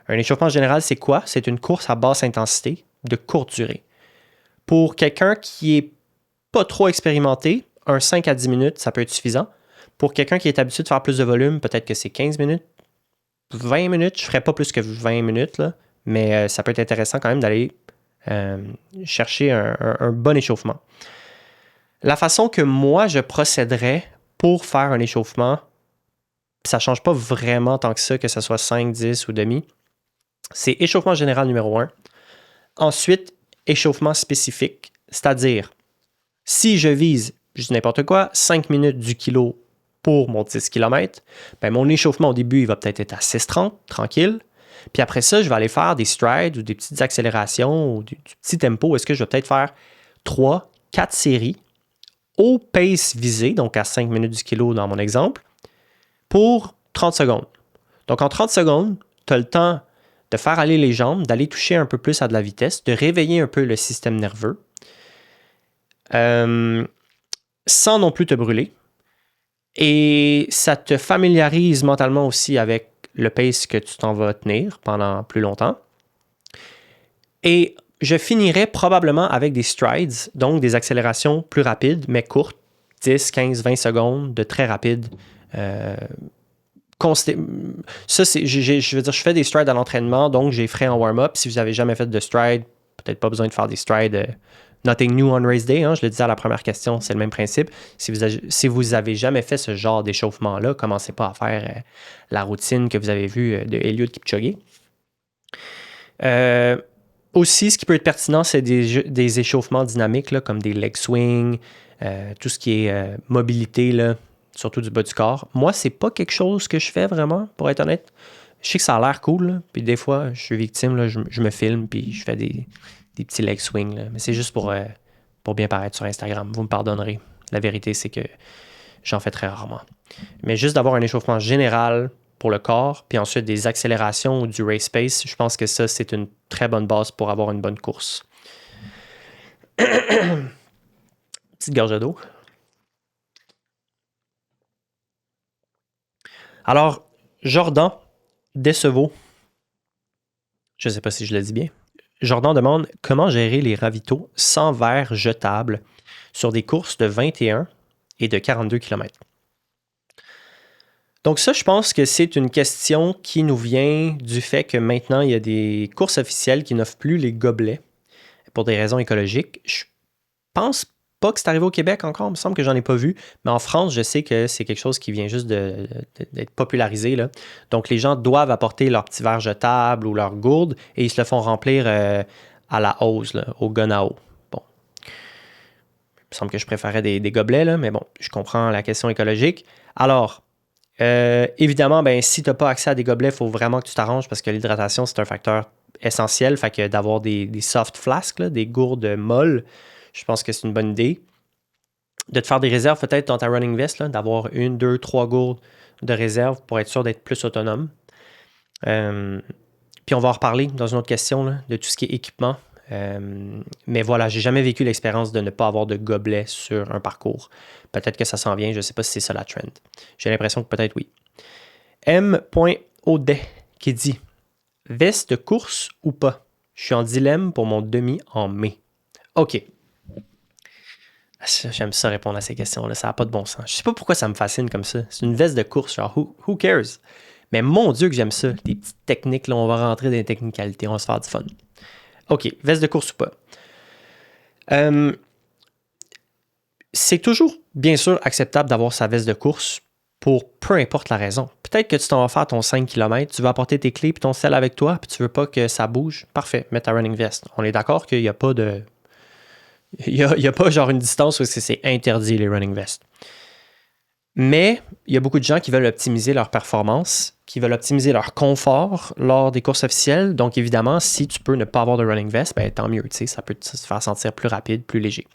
Un échauffement général, c'est quoi? C'est une course à basse intensité de courte durée. Pour quelqu'un qui n'est pas trop expérimenté, un 5 à 10 minutes, ça peut être suffisant. Pour quelqu'un qui est habitué de faire plus de volume, peut-être que c'est 15 minutes, 20 minutes. Je ne ferais pas plus que 20 minutes, là, mais ça peut être intéressant quand même d'aller chercher un bon échauffement. La façon que moi, je procéderais pour faire un échauffement, ça ne change pas vraiment tant que ça, que ce soit 5, 10 ou demi, c'est échauffement général numéro 1. Ensuite, échauffement spécifique, c'est-à-dire, si je vise, je dis n'importe quoi, 5 minutes du kilo pour mon 10 km, ben mon échauffement au début, il va peut-être être à 6,30, tranquille. Puis après ça, je vais aller faire des strides ou des petites accélérations ou du petit tempo. Est-ce que je vais peut-être faire 3, 4 séries au pace visé, donc à 5 minutes du kilo dans mon exemple, pour 30 secondes. Donc en 30 secondes, tu as le temps de faire aller les jambes, d'aller toucher un peu plus à de la vitesse, de réveiller un peu le système nerveux, sans non plus te brûler. Et ça te familiarise mentalement aussi avec le pace que tu t'en vas tenir pendant plus longtemps. Et je finirai probablement avec des strides, donc des accélérations plus rapides, mais courtes, 10, 15, 20 secondes, de très rapides. Ça, je veux dire, je fais des strides à l'entraînement, donc j'ai ferai en warm-up. Si vous n'avez jamais fait de stride, peut-être pas besoin de faire des strides. Nothing new on race day, hein, je le disais à la première question, c'est le même principe. Si vous avez jamais fait ce genre d'échauffement-là, commencez pas à faire la routine que vous avez vue de Eliud Kipchoge. Aussi, ce qui peut être pertinent, c'est des échauffements dynamiques, là, comme des leg swings, tout ce qui est mobilité, là, surtout du bas du corps. Moi, c'est pas quelque chose que je fais vraiment, pour être honnête. Je sais que ça a l'air cool, là, puis des fois, je suis victime, là, je me filme, puis je fais des petits leg swings, là. Mais c'est juste pour bien paraître sur Instagram. Vous me pardonnerez. La vérité, c'est que j'en fais très rarement. Mais juste d'avoir un échauffement général pour le corps, puis ensuite des accélérations ou du race pace, je pense que ça, c'est une très bonne base pour avoir une bonne course. Petite gorgée d'eau. Alors, Jordan Decevaux, je ne sais pas si je le dis bien, Jordan demande comment gérer les ravitaux sans verre jetable sur des courses de 21 et de 42 km. Donc ça, je pense que c'est une question qui nous vient du fait que maintenant, il y a des courses officielles qui n'offrent plus les gobelets pour des raisons écologiques. Je pense pas que c'est arrivé au Québec encore, il me semble que j'en ai pas vu, mais en France, je sais que c'est quelque chose qui vient juste d'être popularisé, là. Donc les gens doivent apporter leur petit verre jetable ou leur gourde et ils se le font remplir à la hose, là, au gun à eau. Bon. Il me semble que je préférais des gobelets, là, mais bon, je comprends la question écologique. Alors, évidemment, ben, si tu n'as pas accès à des gobelets, il faut vraiment que tu t'arranges parce que l'hydratation, c'est un facteur essentiel. Fait que d'avoir des soft flasks, là, des gourdes molles, Je pense que c'est une bonne idée. De te faire des réserves peut-être dans ta running vest, là, d'avoir 1, 2, 3 gourdes de réserve pour être sûr d'être plus autonome. Puis on va en reparler dans une autre question là, de tout ce qui est équipement. Mais voilà, j'ai jamais vécu l'expérience de ne pas avoir de gobelet sur un parcours. Peut-être que ça s'en vient, je ne sais pas si c'est ça la trend. J'ai l'impression que peut-être oui. M.Audet qui dit « Veste de course ou pas? Je suis en dilemme pour mon demi en mai. » OK. J'aime ça répondre à ces questions-là, ça n'a pas de bon sens. Je sais pas pourquoi ça me fascine comme ça. C'est une veste de course, genre who cares? Mais mon Dieu que j'aime ça. Les petites techniques, là, on va rentrer dans les technicalités, on va se faire du fun. OK, veste de course ou pas? C'est toujours, bien sûr, acceptable d'avoir sa veste de course pour peu importe la raison. Peut-être que tu t'en vas faire ton 5 km, tu vas apporter tes clés puis ton sel avec toi, puis tu veux pas que ça bouge. Parfait, mets ta running vest. On est d'accord qu'il n'y a pas de... Il y a pas genre une distance où c'est interdit les running vests. Mais il y a beaucoup de gens qui veulent optimiser leur performance, qui veulent optimiser leur confort lors des courses officielles. Donc évidemment, si tu peux ne pas avoir de running vest, ben, tant mieux, tu sais, ça peut te faire sentir plus rapide, plus léger.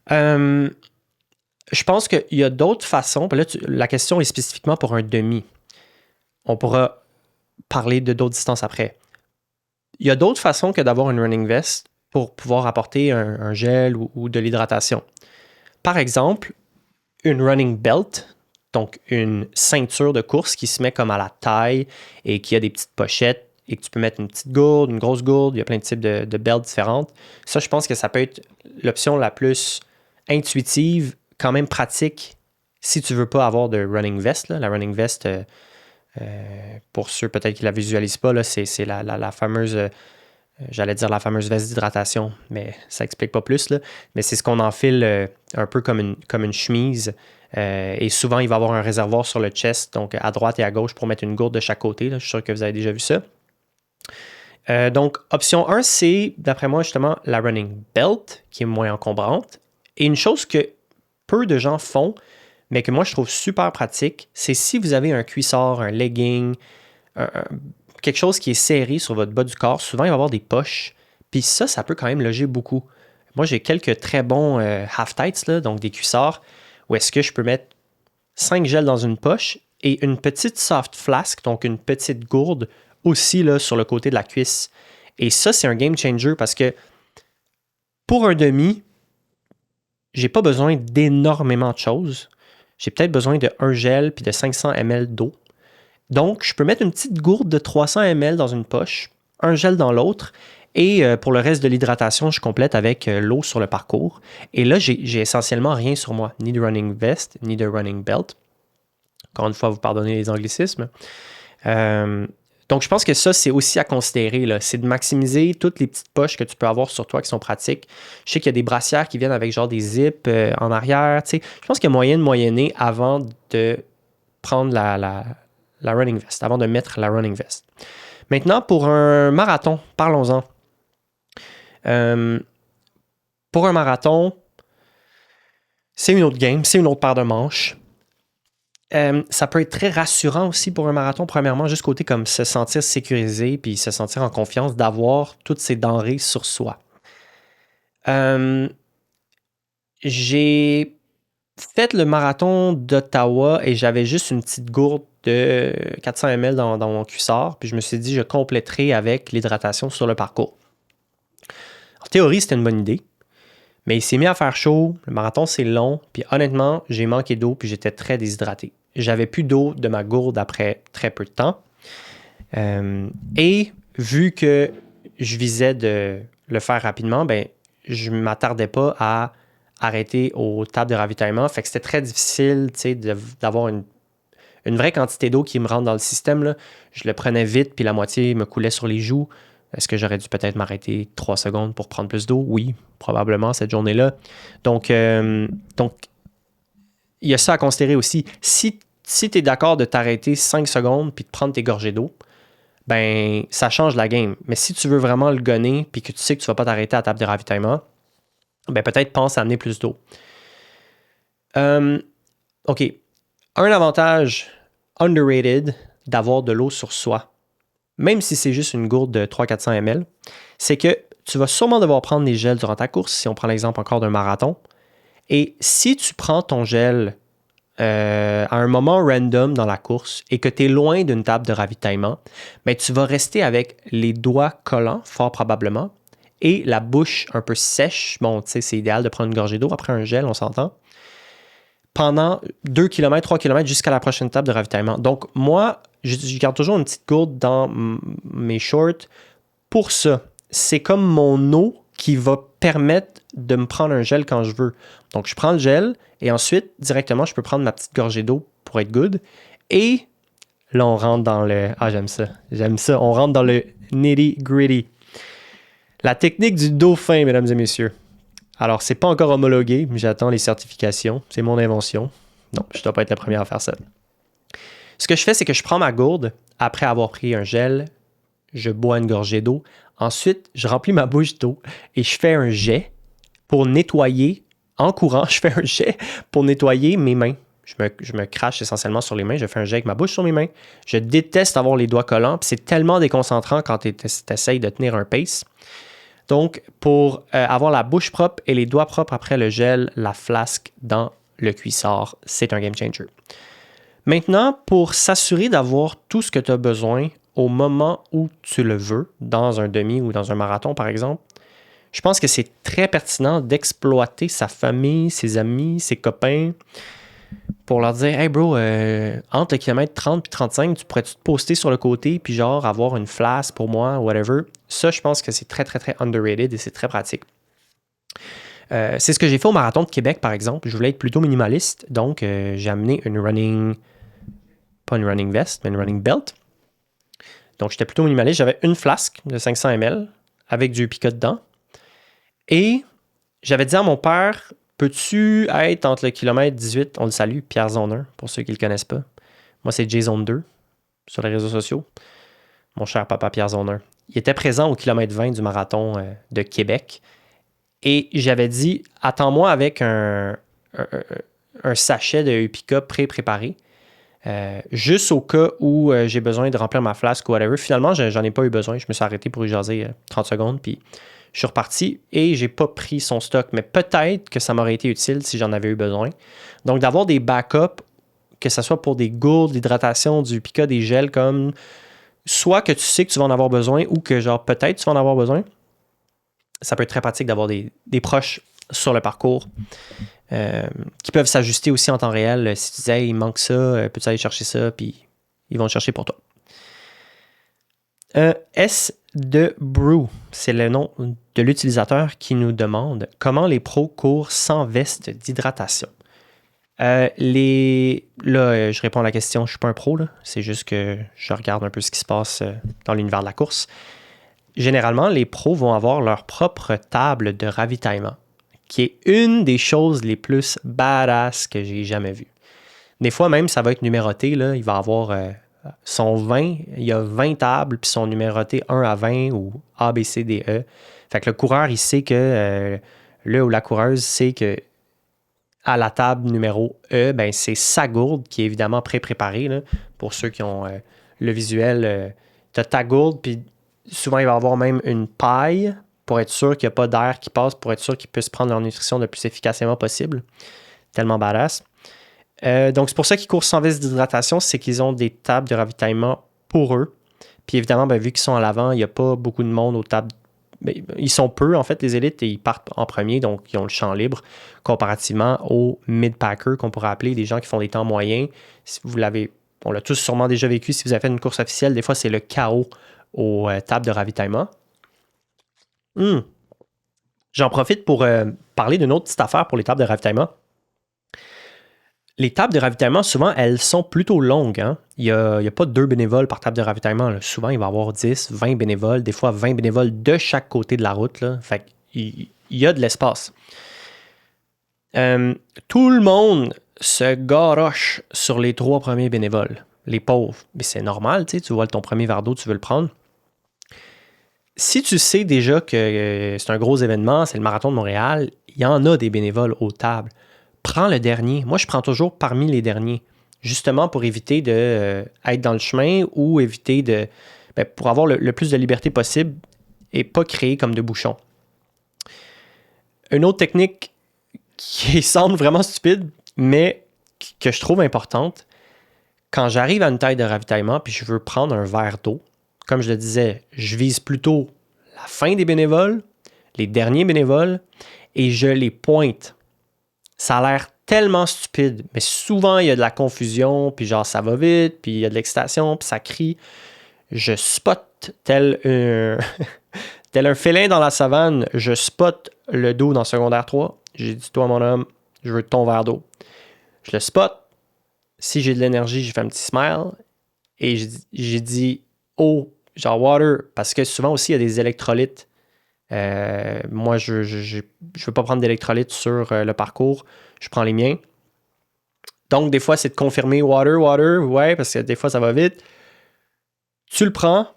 Je pense qu'il y a d'autres façons. Là, la question est spécifiquement pour un demi. On pourra parler de d'autres distances après. Il y a d'autres façons que d'avoir une running vest pour pouvoir apporter un gel ou de l'hydratation. Par exemple, une running belt, donc une ceinture de course qui se met comme à la taille et qui a des petites pochettes et que tu peux mettre une petite gourde, une grosse gourde, il y a plein de types de belts différentes. Ça, je pense que ça peut être l'option la plus intuitive, quand même pratique, si tu ne veux pas avoir de running vest. Là. La running vest, pour ceux peut-être qui ne la visualisent pas, là, c'est la fameuse... j'allais dire la fameuse veste d'hydratation, mais ça n'explique pas plus. Là. Mais c'est ce qu'on enfile un peu comme une chemise. Et souvent, il va y avoir un réservoir sur le chest, donc à droite et à gauche pour mettre une gourde de chaque côté. Là. Je suis sûr que vous avez déjà vu ça. Donc, option 1, c'est, d'après moi, justement, la running belt, qui est moins encombrante. Et une chose que peu de gens font, mais que moi, je trouve super pratique, c'est si vous avez un cuissard, un legging, quelque chose qui est serré sur votre bas du corps, souvent, il va y avoir des poches. Puis ça peut quand même loger beaucoup. Moi, j'ai quelques très bons half-tights, là, donc des cuissards, où est-ce que je peux mettre 5 gels dans une poche et une petite soft flask, donc une petite gourde, aussi là, sur le côté de la cuisse. Et ça, c'est un game changer parce que pour un demi, j'ai pas besoin d'énormément de choses. J'ai peut-être besoin de 1 gel puis de 500 ml d'eau. Donc, je peux mettre une petite gourde de 300 ml dans une poche, un gel dans l'autre, et pour le reste de l'hydratation, je complète avec l'eau sur le parcours. Et là, j'ai essentiellement rien sur moi, ni de running vest, ni de running belt. Encore une fois, vous pardonnez les anglicismes. Donc, je pense que ça, c'est aussi à considérer. Là. C'est de maximiser toutes les petites poches que tu peux avoir sur toi qui sont pratiques. Je sais qu'il y a des brassières qui viennent avec genre des zips en arrière. Tu sais. Je pense qu'il y a moyen de moyenner avant de prendre la running vest, avant de mettre la running vest. Maintenant, pour un marathon, parlons-en. Pour un marathon, c'est une autre game, c'est une autre paire de manches. Ça peut être très rassurant aussi pour un marathon, premièrement, juste côté comme se sentir sécurisé puis se sentir en confiance d'avoir toutes ces denrées sur soi. J'ai fait le marathon d'Ottawa et j'avais juste une petite gourde de 400 ml dans mon cuissard, puis je me suis dit je compléterai avec l'hydratation sur le parcours. En théorie, c'était une bonne idée, mais il s'est mis à faire chaud, le marathon c'est long, puis honnêtement, j'ai manqué d'eau puis j'étais très déshydraté. J'avais plus d'eau de ma gourde après très peu de temps. Et vu que je visais de le faire rapidement, ben, je ne m'attardais pas à arrêter aux tables de ravitaillement. Fait que c'était très difficile d'avoir une vraie quantité d'eau qui me rentre dans le système. Là. Je le prenais vite, puis la moitié me coulait sur les joues. Est-ce que j'aurais dû peut-être m'arrêter 3 secondes pour prendre plus d'eau? Oui, probablement cette journée-là. Donc il y a ça à considérer aussi. Si tu es d'accord de t'arrêter 5 secondes puis de prendre tes gorgées d'eau, ben ça change la game. Mais si tu veux vraiment le gonner puis que tu sais que tu ne vas pas t'arrêter à la table de ravitaillement, ben peut-être pense à amener plus d'eau. OK. Un avantage underrated d'avoir de l'eau sur soi, même si c'est juste une gourde de 300-400 ml, c'est que tu vas sûrement devoir prendre des gels durant ta course, si on prend l'exemple encore d'un marathon. Et si tu prends ton gel à un moment random dans la course et que tu es loin d'une table de ravitaillement, ben, tu vas rester avec les doigts collants, fort probablement, et la bouche un peu sèche. Bon, tu sais, c'est idéal de prendre une gorgée d'eau après un gel, on s'entend. Pendant 2 km, 3 km jusqu'à la prochaine table de ravitaillement. Donc, moi, je garde toujours une petite gourde dans mes shorts pour ça. C'est comme mon eau qui va permettre de me prendre un gel quand je veux. Donc, je prends le gel et ensuite, directement, je peux prendre ma petite gorgée d'eau pour être good. Et là, on rentre dans le... Ah, j'aime ça. J'aime ça. On rentre dans le nitty-gritty. La technique du dauphin, mesdames et messieurs. Alors, c'est pas encore homologué, mais j'attends les certifications. C'est mon invention. Non, je dois pas être la première à faire ça. Ce que je fais, c'est que je prends ma gourde après avoir pris un gel, je bois une gorgée d'eau. Ensuite, je remplis ma bouche d'eau et je fais un jet pour nettoyer, en courant, je fais un jet pour nettoyer mes mains. Je me crache essentiellement sur les mains, je fais un jet avec ma bouche sur mes mains. Je déteste avoir les doigts collants, puis c'est tellement déconcentrant quand tu essayes de tenir un pace. Donc, pour avoir la bouche propre et les doigts propres après le gel, la flasque dans le cuissard, c'est un game changer. Maintenant, pour s'assurer d'avoir tout ce que tu as besoin au moment où tu le veux, dans un demi ou dans un marathon par exemple, je pense que c'est très pertinent d'exploiter sa famille, ses amis, ses copains pour leur dire « Hey bro, entre le kilomètre 30 et 35, tu pourrais-tu te poster sur le côté puis genre avoir une flasque pour moi, whatever. » Ça, je pense que c'est très, très, très underrated et c'est très pratique. C'est ce que j'ai fait au marathon de Québec, par exemple. Je voulais être plutôt minimaliste, donc j'ai amené pas une running vest, mais une running belt. Donc, j'étais plutôt minimaliste. J'avais une flasque de 500 ml avec du Pica dedans. Et j'avais dit à mon père, peux-tu être entre le kilomètre 18, on le salue, Pierre Zone 1, pour ceux qui ne le connaissent pas. Moi, c'est J-Zone 2 sur les réseaux sociaux. Mon cher papa Pierre Zone 1. Il était présent au kilomètre 20 du marathon de Québec. Et j'avais dit, attends-moi avec un sachet de Upica pré-préparé. Juste au cas où j'ai besoin de remplir ma flasque ou whatever. Finalement, j'en ai pas eu besoin. Je me suis arrêté pour y jaser 30 secondes, puis je suis reparti et j'ai pas pris son stock. Mais peut-être que ça m'aurait été utile si j'en avais eu besoin. Donc, d'avoir des backups, que ce soit pour des gourdes, l'hydratation, du Pica, des gels comme... Soit que tu sais que tu vas en avoir besoin ou que genre peut-être tu vas en avoir besoin. Ça peut être très pratique d'avoir des proches sur le parcours. Qui peuvent s'ajuster aussi en temps réel. Si tu disais, hey, il manque ça, peux-tu aller chercher ça, puis ils vont le chercher pour toi. S de Brew, c'est le nom de l'utilisateur qui nous demande comment les pros courent sans veste d'hydratation. Là, je réponds à la question, je ne suis pas un pro, là. C'est juste que je regarde un peu ce qui se passe dans l'univers de la course. Généralement, les pros vont avoir leur propre table de ravitaillement, qui est une des choses les plus badass que j'ai jamais vues. Des fois, même, ça va être numéroté. Là. Il va avoir son 20, il y a 20 tables, puis sont numérotées 1 à 20 ou A, B, C, D, E. Fait que le coureur, il sait que le ou la coureuse sait que à la table numéro E, ben, c'est sa gourde qui est évidemment pré-préparée. Là. Pour ceux qui ont le visuel, tu as ta gourde, puis souvent, il va y avoir même une paille pour être sûr qu'il n'y a pas d'air qui passe, pour être sûr qu'ils puissent prendre leur nutrition le plus efficacement possible. Tellement badass. Donc, c'est pour ça qu'ils courent sans veste d'hydratation, c'est qu'ils ont des tables de ravitaillement pour eux. Puis évidemment, ben, vu qu'ils sont à l'avant, il n'y a pas beaucoup de monde aux tables. Ben, ils sont peu, en fait, les élites, et ils partent en premier, donc ils ont le champ libre, comparativement aux mid-packers, qu'on pourrait appeler des gens qui font des temps moyens. Si vous l'avez, on l'a tous sûrement déjà vécu, si vous avez fait une course officielle, des fois, c'est le chaos aux tables de ravitaillement. J'en profite pour parler d'une autre petite affaire pour les tables de ravitaillement. Les tables de ravitaillement, souvent, elles sont plutôt longues. Hein? Il n'y a pas 2 bénévoles par table de ravitaillement. Là. Souvent, il va y avoir 10, 20 bénévoles, des fois 20 bénévoles de chaque côté de la route. Là. Fait qu'il y a de l'espace. Tout le monde se garoche sur les 3 premiers bénévoles. Les pauvres. Mais c'est normal, tu vois ton premier verre d'eau, tu veux le prendre. Si tu sais déjà que c'est un gros événement, c'est le marathon de Montréal, il y en a des bénévoles aux tables. Prends le dernier. Moi, je prends toujours parmi les derniers, justement pour éviter d'être dans le chemin ou éviter pour avoir le plus de liberté possible et pas créer comme de bouchons. Une autre technique qui semble vraiment stupide, mais que je trouve importante, quand j'arrive à une taille de ravitaillement puis je veux prendre un verre d'eau, comme je le disais, je vise plutôt la fin des bénévoles, les derniers bénévoles, et je les pointe. Ça a l'air tellement stupide, mais souvent il y a de la confusion, puis genre ça va vite, puis il y a de l'excitation, puis ça crie. Je spot tel un félin dans la savane, je spot le dos dans secondaire 3. J'ai dit, toi mon homme, je veux ton verre d'eau. Je le spot. Si j'ai de l'énergie, j'ai fait un petit smile. Et j'ai dit, oh, genre water, parce que souvent aussi, il y a des électrolytes. Moi, je veux pas prendre d'électrolytes sur le parcours. Je prends les miens. Donc, des fois, c'est de confirmer water, ouais, parce que des fois, ça va vite. Tu le prends.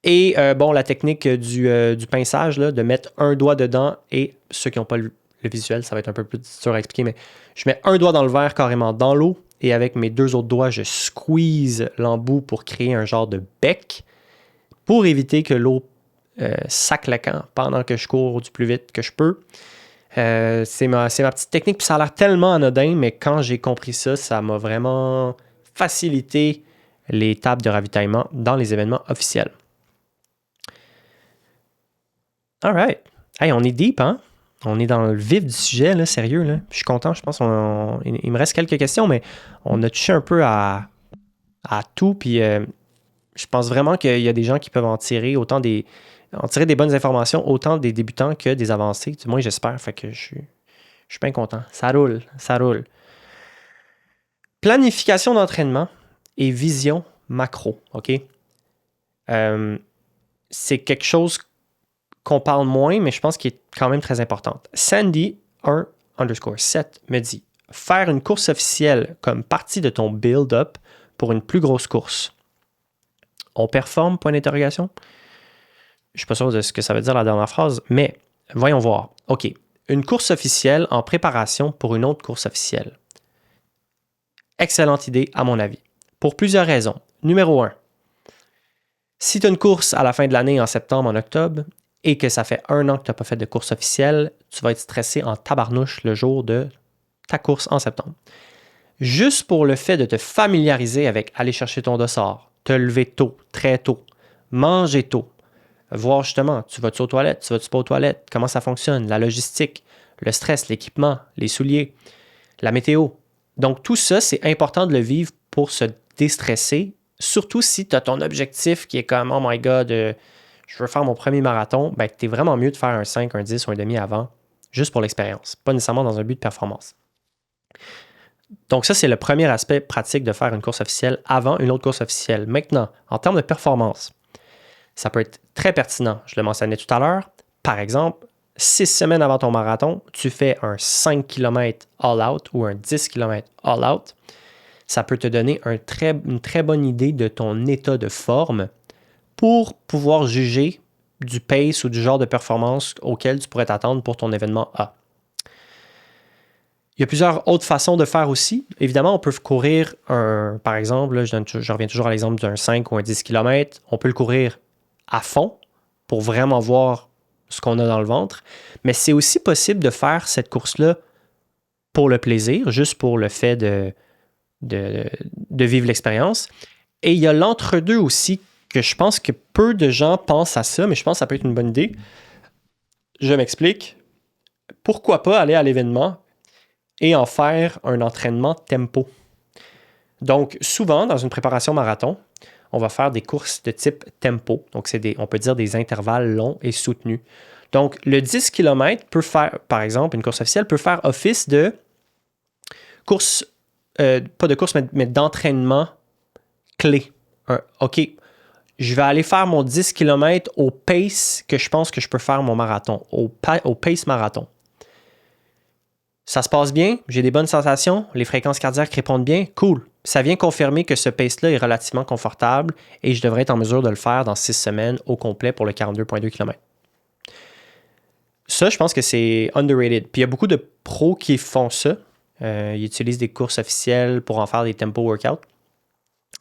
Et la technique du pinçage, là, de mettre un doigt dedans, et ceux qui n'ont pas le visuel, ça va être un peu plus dur à expliquer, mais je mets un doigt dans le verre carrément dans l'eau, et avec mes deux autres doigts, je squeeze l'embout pour créer un genre de bec, pour éviter que l'eau sac le camp pendant que je cours du plus vite que je peux. C'est ma petite technique, puis ça a l'air tellement anodin, mais quand j'ai compris ça, ça m'a vraiment facilité les tables de ravitaillement dans les événements officiels. All right. Hey, on est deep, hein? On est dans le vif du sujet, là, sérieux, là. Je suis content, je pense. Il me reste quelques questions, mais on a touché un peu à tout, puis je pense vraiment qu'il y a des gens qui peuvent en tirer des bonnes informations, autant des débutants que des avancés. Du moins, j'espère. Fait que je suis bien content. Ça roule, ça roule. Planification d'entraînement et vision macro, OK? C'est quelque chose qu'on parle moins, mais je pense qu'il est quand même très importante. Sandy, 1_7, me dit « Faire une course officielle comme partie de ton build-up pour une plus grosse course. On performe, point d'interrogation? » Je ne suis pas sûr de ce que ça veut dire la dernière phrase, mais voyons voir. OK. Une course officielle en préparation pour une autre course officielle. Excellente idée, à mon avis. Pour plusieurs raisons. Numéro 1. Si tu as une course à la fin de l'année, en septembre, en octobre, et que ça fait 1 an que tu n'as pas fait de course officielle, tu vas être stressé en tabarnouche le jour de ta course en septembre. Juste pour le fait de te familiariser avec aller chercher ton dossard, te lever tôt, très tôt, manger tôt, voir justement, tu vas-tu aux toilettes, tu vas-tu pas aux toilettes, comment ça fonctionne, la logistique, le stress, l'équipement, les souliers, la météo. Donc tout ça, c'est important de le vivre pour se déstresser, surtout si tu as ton objectif qui est comme « Oh my God, je veux faire mon premier marathon », ben, tu es vraiment mieux de faire un 5, un 10 ou un demi avant, juste pour l'expérience, pas nécessairement dans un but de performance. Donc ça, c'est le premier aspect pratique de faire une course officielle avant une autre course officielle. Maintenant, en termes de performance, ça peut être très pertinent. Je le mentionnais tout à l'heure. Par exemple, 6 semaines avant ton marathon, tu fais un 5 km all-out ou un 10 km all-out. Ça peut te donner une très bonne idée de ton état de forme pour pouvoir juger du pace ou du genre de performance auquel tu pourrais t'attendre pour ton événement A. Il y a plusieurs autres façons de faire aussi. Évidemment, on peut courir par exemple, là, je reviens toujours à l'exemple d'un 5 ou un 10 km. On peut le courir à fond pour vraiment voir ce qu'on a dans le ventre. Mais c'est aussi possible de faire cette course-là pour le plaisir, juste pour le fait de vivre l'expérience. Et il y a l'entre-deux aussi, que je pense que peu de gens pensent à ça, mais je pense que ça peut être une bonne idée. Je m'explique. Pourquoi pas aller à l'événement et en faire un entraînement tempo? Donc, souvent, dans une préparation marathon, on va faire des courses de type tempo. Donc, on peut dire des intervalles longs et soutenus. Donc, le 10 km peut faire, par exemple, une course officielle peut faire office de course, pas de course, mais d'entraînement clé. OK, je vais aller faire mon 10 km au pace que je pense que je peux faire mon marathon, au pace marathon. Ça se passe bien, j'ai des bonnes sensations, les fréquences cardiaques répondent bien, cool. Ça vient confirmer que ce pace-là est relativement confortable et je devrais être en mesure de le faire dans 6 semaines au complet pour le 42,2 km. Ça, je pense que c'est underrated. Puis il y a beaucoup de pros qui font ça. Ils utilisent des courses officielles pour en faire des tempo workouts.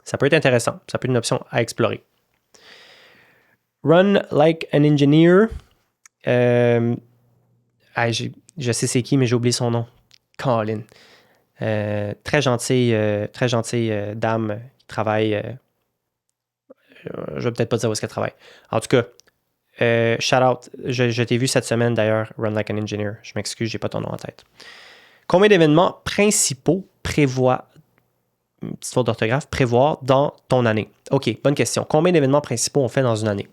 Ça peut être intéressant. Ça peut être une option à explorer. Run Like an Engineer. Je sais c'est qui, mais j'ai oublié son nom. Colin. Très gentille dame qui travaille. Je vais peut-être pas dire où est-ce qu'elle travaille. En tout cas, shout out. Je t'ai vu cette semaine d'ailleurs, Run Like an Engineer. Je m'excuse, j'ai pas ton nom en tête. Combien d'événements principaux prévoit, une petite faute d'orthographe, prévoir dans ton année? OK, bonne question. Combien d'événements principaux on fait dans une année?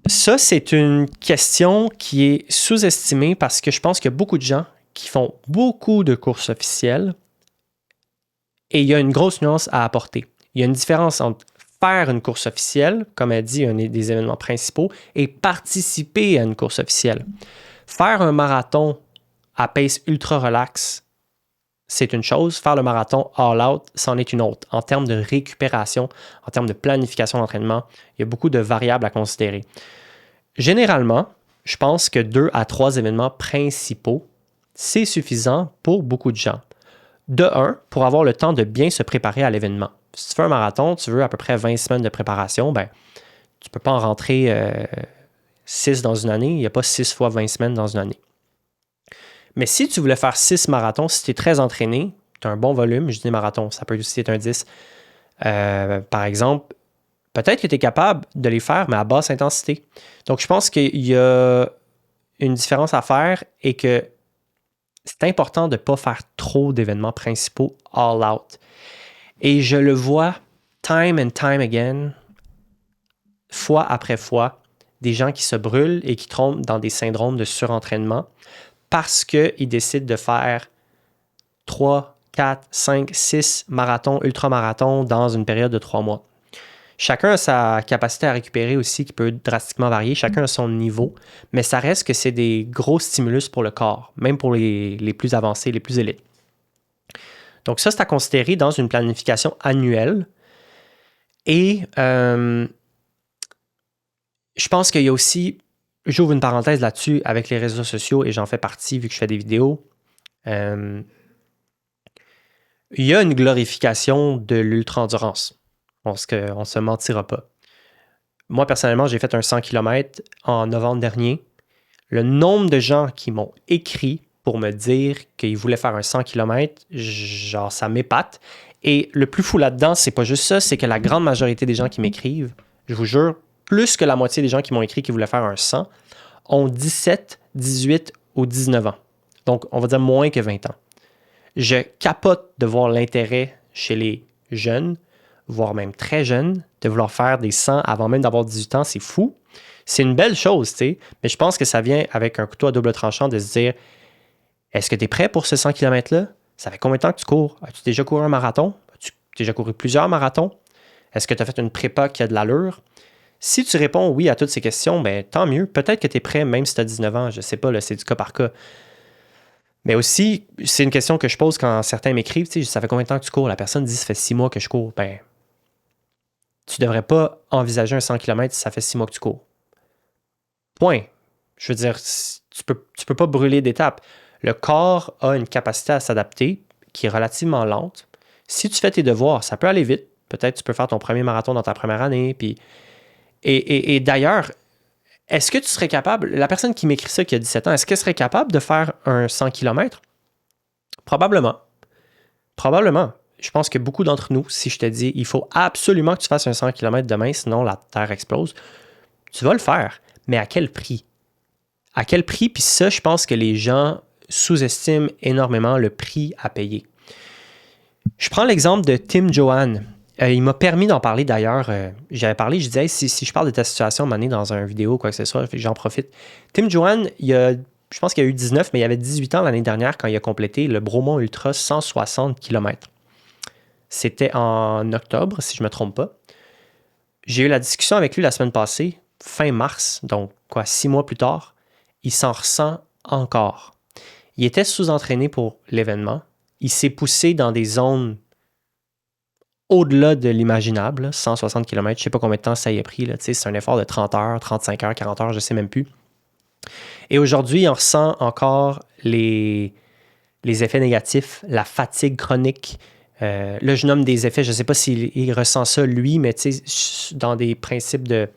Ça, c'est une question qui est sous-estimée parce que je pense qu'il y a beaucoup de gens qui font beaucoup de courses officielles et il y a une grosse nuance à apporter. Il y a une différence entre faire une course officielle, comme elle dit, des événements principaux, et participer à une course officielle. Faire un marathon à pace ultra relax, c'est une chose. Faire le marathon all out, c'en est une autre. En termes de récupération, en termes de planification d'entraînement, il y a beaucoup de variables à considérer. Généralement, je pense que 2 à 3 événements principaux, c'est suffisant pour beaucoup de gens. De 1, pour avoir le temps de bien se préparer à l'événement. Si tu fais un marathon, tu veux à peu près 20 semaines de préparation, ben, tu ne peux pas en rentrer 6 dans une année. Il n'y a pas 6 fois 20 semaines dans une année. Mais si tu voulais faire 6 marathons, si tu es très entraîné, tu as un bon volume, je dis marathon, ça peut aussi être un 10. Par exemple, peut-être que tu es capable de les faire, mais à basse intensité. Donc, je pense qu'il y a une différence à faire et que c'est important de ne pas faire trop d'événements principaux all out. Et je le vois time and time again, fois après fois, des gens qui se brûlent et qui tombent dans des syndromes de surentraînement parce qu'ils décident de faire 3, 4, 5, 6 marathons, ultramarathons dans une période de 3 mois. Chacun a sa capacité à récupérer aussi qui peut drastiquement varier. Chacun a son niveau, mais ça reste que c'est des gros stimulus pour le corps, même pour les plus avancés, les plus élites. Donc ça, c'est à considérer dans une planification annuelle. Et je pense qu'il y a aussi, j'ouvre une parenthèse là-dessus avec les réseaux sociaux et j'en fais partie vu que je fais des vidéos. Il y a une glorification de l'ultra-endurance. On ne se mentira pas. Moi, personnellement, j'ai fait un 100 km en novembre dernier. Le nombre de gens qui m'ont écrit pour me dire qu'ils voulaient faire un 100 km, genre, ça m'épate. Et le plus fou là-dedans, c'est pas juste ça, c'est que la grande majorité des gens qui m'écrivent, je vous jure, plus que la moitié des gens qui m'ont écrit qu'ils voulaient faire un 100, ont 17, 18 ou 19 ans. Donc, on va dire moins que 20 ans. Je capote de voir l'intérêt chez les jeunes, voire même très jeunes, de vouloir faire des 100 avant même d'avoir 18 ans. C'est fou. C'est une belle chose, tu sais, mais je pense que ça vient avec un couteau à double tranchant de se dire, est-ce que tu es prêt pour ce 100 km-là? Ça fait combien de temps que tu cours? As-tu déjà couru un marathon? As-tu déjà couru plusieurs marathons? Est-ce que tu as fait une prépa qui a de l'allure? Si tu réponds oui à toutes ces questions, ben tant mieux. Peut-être que tu es prêt même si tu as 19 ans. Je ne sais pas, là, c'est du cas par cas. Mais aussi, c'est une question que je pose quand certains m'écrivent, tu sais, ça fait combien de temps que tu cours? La personne dit, ça fait 6 mois que je cours. Ben, tu ne devrais pas envisager un 100 km si ça fait 6 mois que tu cours. Point. Je veux dire, tu peux pas brûler d'étapes. Le corps a une capacité à s'adapter qui est relativement lente. Si tu fais tes devoirs, ça peut aller vite. Peut-être tu peux faire ton premier marathon dans ta première année. Puis... Et d'ailleurs, est-ce que tu serais capable, la personne qui m'écrit ça qui a 17 ans, est-ce qu'elle serait capable de faire un 100 km? Probablement. Probablement. Je pense que beaucoup d'entre nous, si je te dis, il faut absolument que tu fasses un 100 km demain, sinon la Terre explose, tu vas le faire. Mais à quel prix? À quel prix? Puis ça, je pense que les gens sous-estiment énormément le prix à payer. Je prends l'exemple de Tim Johan. Il m'a permis d'en parler d'ailleurs. J'avais parlé, je disais, hey, si je parle de ta situation m'amener dans une vidéo ou quoi que ce soit, j'en profite. Tim Johan, je pense qu'il a eu 19, mais il avait 18 ans l'année dernière quand il a complété le Bromont Ultra 160 km. C'était en octobre, si je ne me trompe pas. J'ai eu la discussion avec lui la semaine passée, fin mars, donc 6 mois plus tard. Il s'en ressent encore. Il était sous-entraîné pour l'événement. Il s'est poussé dans des zones au-delà de l'imaginable, 160 km. Je ne sais pas combien de temps ça y a pris. Là, c'est un effort de 30 heures, 35 heures, 40 heures, je ne sais même plus. Et aujourd'hui, il en ressent encore les effets négatifs, la fatigue chronique, Là, je nomme des effets, je ne sais pas s'il ressent ça lui, mais dans des principes de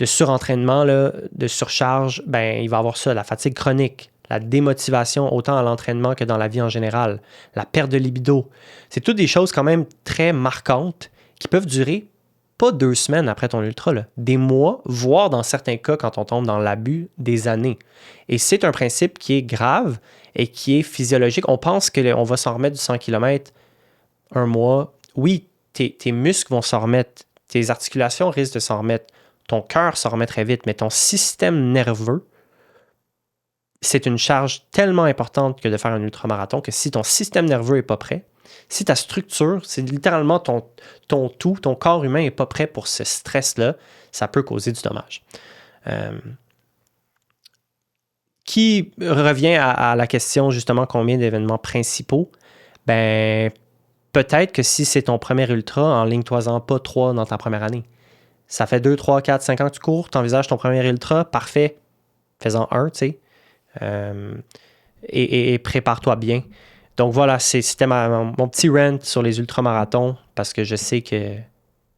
surentraînement, là, de surcharge, ben, il va avoir ça, la fatigue chronique, la démotivation autant à l'entraînement que dans la vie en général, la perte de libido. C'est toutes des choses quand même très marquantes qui peuvent durer pas 2 semaines après ton ultra, là, des mois, voire dans certains cas, quand on tombe dans l'abus, des années. Et c'est un principe qui est grave et qui est physiologique. On pense qu'on va s'en remettre du 100 km un mois. Oui, tes muscles vont s'en remettre, tes articulations risquent de s'en remettre, ton cœur s'en remet très vite, mais ton système nerveux, c'est une charge tellement importante que de faire un ultramarathon que si ton système nerveux n'est pas prêt, si ta structure, c'est littéralement ton tout, ton corps humain n'est pas prêt pour ce stress-là, ça peut causer du dommage. Qui revient à la question justement combien d'événements principaux, ben peut-être que si c'est ton premier ultra, enligne-toi-en pas 3 dans ta première année. Ça fait 2, 3, 4, 5 ans que tu cours, tu envisages ton premier ultra, parfait, fais-en un, tu sais. Et prépare-toi bien. Donc voilà, c'était mon petit rant sur les ultramarathons parce que je sais que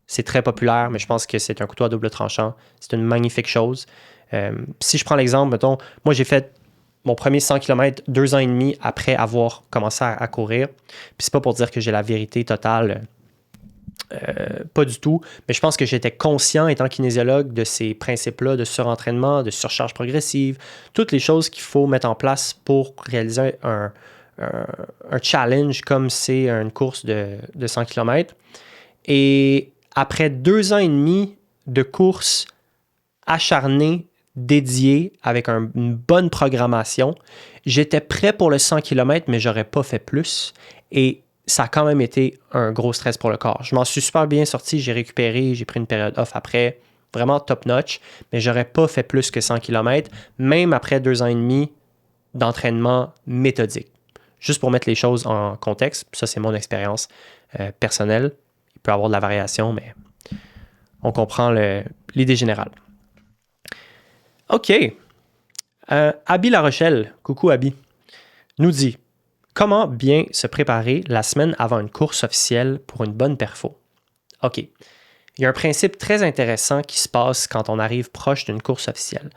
c'est très populaire, mais je pense que c'est un couteau à double tranchant. C'est une magnifique chose. Si je prends l'exemple, mettons, moi j'ai fait mon premier 100 km 2 ans et demi après avoir commencé à courir. Puis c'est pas pour dire que j'ai la vérité totale. Pas du tout, mais je pense que j'étais conscient, étant kinésiologue, de ces principes-là de surentraînement, de surcharge progressive, toutes les choses qu'il faut mettre en place pour réaliser un challenge comme c'est une course de 100 km. Et après 2 ans et demi de course acharnée, dédiée, avec une bonne programmation, j'étais prêt pour le 100 km, mais j'aurais pas fait plus. Et ça a quand même été un gros stress pour le corps. Je m'en suis super bien sorti, j'ai récupéré, j'ai pris une période off après, vraiment top notch, mais j'aurais pas fait plus que 100 km, même après 2 ans et demi d'entraînement méthodique. Juste pour mettre les choses en contexte, ça c'est mon expérience personnelle. Il peut y avoir de la variation, mais on comprend l'idée générale. OK. Abby La Rochelle, coucou Abby, nous dit: comment bien se préparer la semaine avant une course officielle pour une bonne perfo? OK. Il y a un principe très intéressant qui se passe quand on arrive proche d'une course officielle.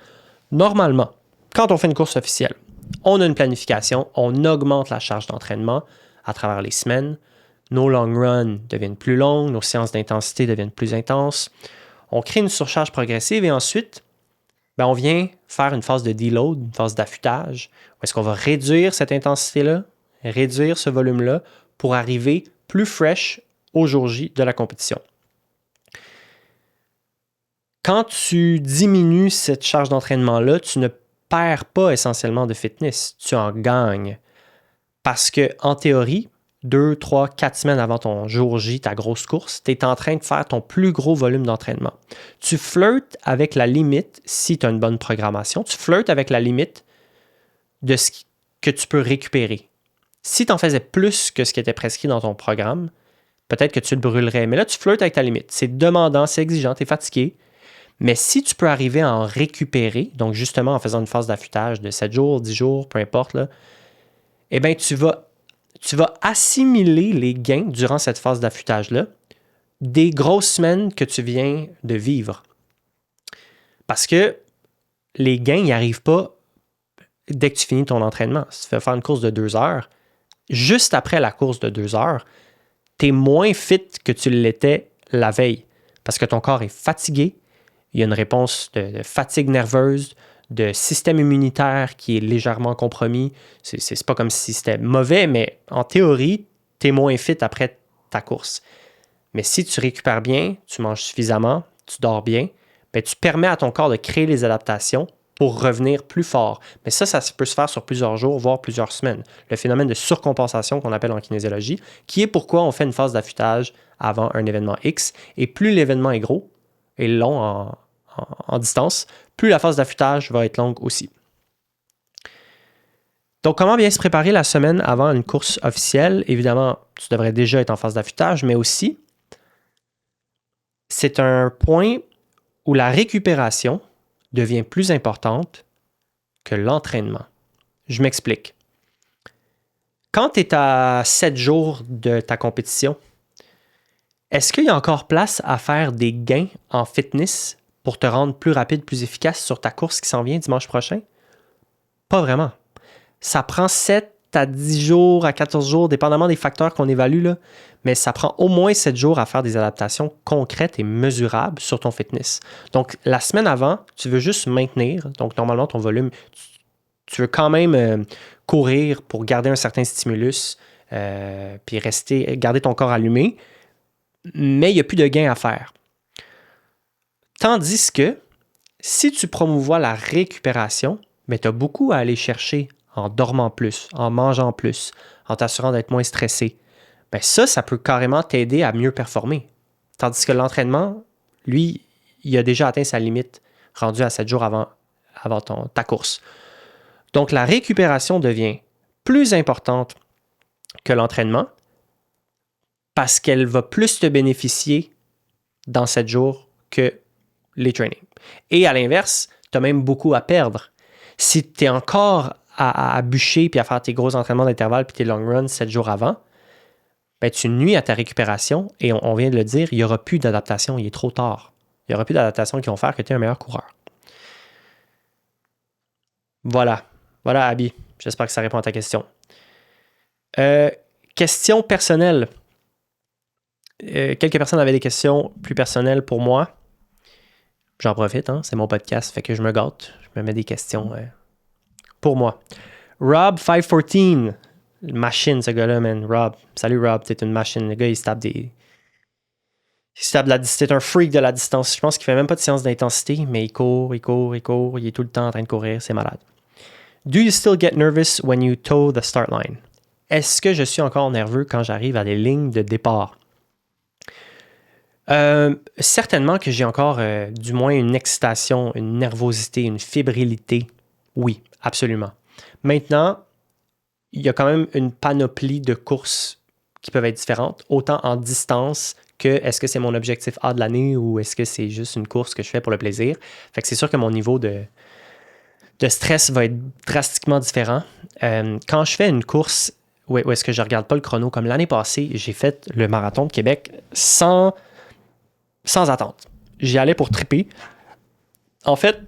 Normalement, quand on fait une course officielle, on a une planification, on augmente la charge d'entraînement à travers les semaines. Nos long runs deviennent plus longues, nos séances d'intensité deviennent plus intenses. On crée une surcharge progressive et ensuite, on vient faire une phase de deload, une phase d'affûtage, où est-ce qu'on va réduire cette intensité-là, réduire ce volume-là pour arriver plus fresh au jour J de la compétition. Quand tu diminues cette charge d'entraînement-là, tu ne perds pas essentiellement de fitness, tu en gagnes. Parce que en théorie, 2, 3, 4 semaines avant ton jour J, ta grosse course, tu es en train de faire ton plus gros volume d'entraînement. Tu flirtes avec la limite, si tu as une bonne programmation, tu flirtes avec la limite de ce que tu peux récupérer. Si tu en faisais plus que ce qui était prescrit dans ton programme, peut-être que tu le brûlerais. Mais là, tu flirtes avec ta limite. C'est demandant, c'est exigeant, tu es fatigué. Mais si tu peux arriver à en récupérer, donc justement en faisant une phase d'affûtage de 7 jours, 10 jours, peu importe, là, eh bien, tu vas assimiler les gains durant cette phase d'affûtage-là des grosses semaines que tu viens de vivre. Parce que les gains n'y arrivent pas dès que tu finis ton entraînement. Si tu fais faire une course de 2 heures, juste après la course de 2 heures, tu es moins fit que tu l'étais la veille parce que ton corps est fatigué, il y a une réponse de fatigue nerveuse, de système immunitaire qui est légèrement compromis. C'est pas comme si c'était mauvais, mais en théorie, tu es moins fit après ta course. Mais si tu récupères bien, tu manges suffisamment, tu dors bien, tu permets à ton corps de créer les adaptations pour revenir plus fort. Mais ça peut se faire sur plusieurs jours, voire plusieurs semaines. Le phénomène de surcompensation qu'on appelle en kinésiologie, qui est pourquoi on fait une phase d'affûtage avant un événement X. Et plus l'événement est gros et long en distance, plus la phase d'affûtage va être longue aussi. Donc, comment bien se préparer la semaine avant une course officielle? Évidemment, tu devrais déjà être en phase d'affûtage, mais aussi, c'est un point où la récupération devient plus importante que l'entraînement. Je m'explique. Quand tu es à 7 jours de ta compétition, est-ce qu'il y a encore place à faire des gains en fitness pour te rendre plus rapide, plus efficace sur ta course qui s'en vient dimanche prochain? Pas vraiment. Ça prend 7 à 10 jours, à 14 jours, dépendamment des facteurs qu'on évalue, là, mais ça prend au moins 7 jours à faire des adaptations concrètes et mesurables sur ton fitness. Donc, la semaine avant, tu veux juste maintenir, donc normalement ton volume, tu veux quand même courir pour garder un certain stimulus, puis garder ton corps allumé, mais il n'y a plus de gain à faire. Tandis que si tu promouvois la récupération, mais tu as beaucoup à aller chercher en dormant plus, en mangeant plus, en t'assurant d'être moins stressé. Bien ça peut carrément t'aider à mieux performer. Tandis que l'entraînement, lui, il a déjà atteint sa limite, rendu à 7 jours avant ta course. Donc la récupération devient plus importante que l'entraînement parce qu'elle va plus te bénéficier dans 7 jours que les trainings. Et à l'inverse, tu as même beaucoup à perdre. Si tu es encore à bûcher puis à faire tes gros entraînements d'intervalle puis tes long runs 7 jours avant, ben tu nuis à ta récupération et on vient de le dire, il n'y aura plus d'adaptation, il est trop tard. Il n'y aura plus d'adaptation qui vont faire que tu es un meilleur coureur. Voilà. Voilà, Abby. J'espère que ça répond à ta question. Question personnelle. Quelques personnes avaient des questions plus personnelles pour moi. J'en profite, hein, c'est mon podcast, fait que je me gâte. Je me mets des questions pour moi. Rob514, machine ce gars-là, man. Rob, salut Rob, t'es une machine. Le gars, il se tape c'est un freak de la distance. Je pense qu'il fait même pas de séance d'intensité, mais il court. Il est tout le temps en train de courir, c'est malade. Do you still get nervous when you toe the start line? Est-ce que je suis encore nerveux quand j'arrive à des lignes de départ? Certainement que j'ai encore du moins une excitation, une nervosité, une fébrilité. Oui, absolument. Maintenant, il y a quand même une panoplie de courses qui peuvent être différentes, autant en distance que est-ce que c'est mon objectif A de l'année ou est-ce que c'est juste une course que je fais pour le plaisir. Fait que c'est sûr que mon niveau de stress va être drastiquement différent. Quand je fais une course où est-ce que je ne regarde pas le chrono, comme l'année passée, j'ai fait le marathon de Québec sans attente. J'y allais pour triper. En fait,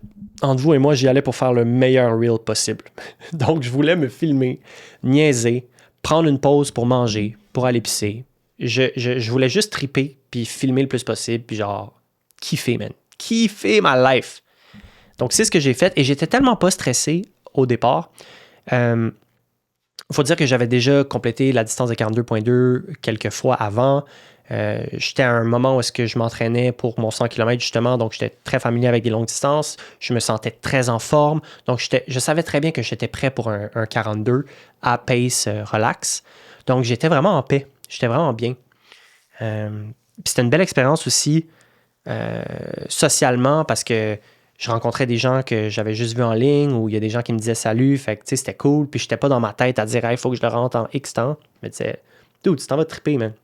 entre vous et moi, j'y allais pour faire le meilleur reel possible. Donc, je voulais me filmer, niaiser, prendre une pause pour manger, pour aller pisser. Je voulais juste triper, puis filmer le plus possible, puis genre, kiffer, man. Kiffer ma life. Donc, c'est ce que j'ai fait. Et j'étais tellement pas stressé au départ. Il faut dire que j'avais déjà complété la distance de 42,2 quelques fois avant. J'étais à un moment où est-ce que je m'entraînais pour mon 100 km justement, donc j'étais très familier avec des longues distances. Je me sentais très en forme. Donc, je savais très bien que j'étais prêt pour un 42 à pace relax. Donc, j'étais vraiment en paix. J'étais vraiment bien. Puis c'était une belle expérience aussi socialement parce que je rencontrais des gens que j'avais juste vus en ligne ou il y a des gens qui me disaient salut. Fait que, tu sais, c'était cool. Puis, j'étais pas dans ma tête à dire, il faut que je le rentre en X temps. Mais tu sais, dude, tu t'en vas triper, man.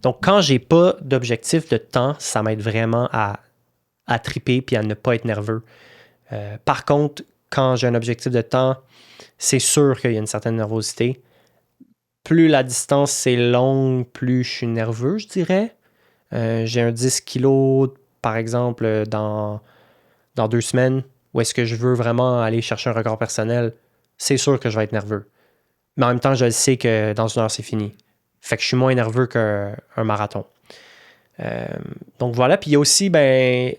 Donc, quand j'ai pas d'objectif de temps, ça m'aide vraiment à triper puis à ne pas être nerveux. Par contre, quand j'ai un objectif de temps, c'est sûr qu'il y a une certaine nervosité. Plus la distance c'est longue, plus je suis nerveux, je dirais. J'ai un 10 kilos, par exemple, dans 2 semaines, où est-ce que je veux vraiment aller chercher un record personnel, c'est sûr que je vais être nerveux. Mais en même temps, je le sais que dans 1 heure, c'est fini. Fait que je suis moins nerveux qu'un marathon. Donc voilà, puis il y a aussi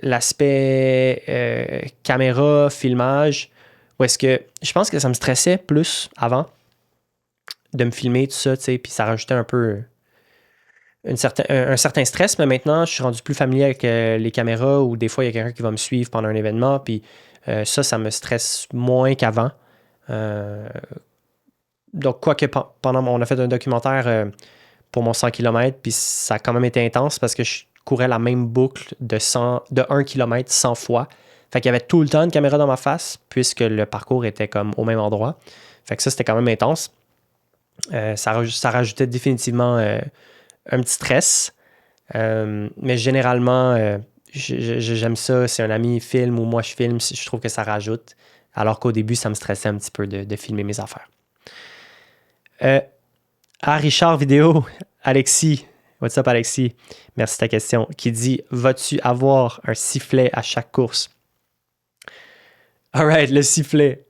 l'aspect caméra, filmage, où est-ce que je pense que ça me stressait plus avant de me filmer, tout ça, tu sais, puis ça rajoutait un peu un certain stress, mais maintenant, je suis rendu plus familier avec les caméras ou des fois, il y a quelqu'un qui va me suivre pendant un événement, puis ça me stresse moins qu'avant. Donc, quoique on a fait un documentaire pour mon 100 km, puis ça a quand même été intense parce que je courais la même boucle de 1 km 100 fois. Fait qu'il y avait tout le temps une caméra dans ma face, puisque le parcours était comme au même endroit. Fait que ça, c'était quand même intense. Ça rajoutait définitivement un petit stress. Mais généralement, j'aime ça. Si un ami filme ou moi je filme, je trouve que ça rajoute. Alors qu'au début, ça me stressait un petit peu de filmer mes affaires. Richard Vidéo, Alexis, what's up Alexis? Merci de ta question. Qui dit, vas-tu avoir un sifflet à chaque course? Alright, le sifflet.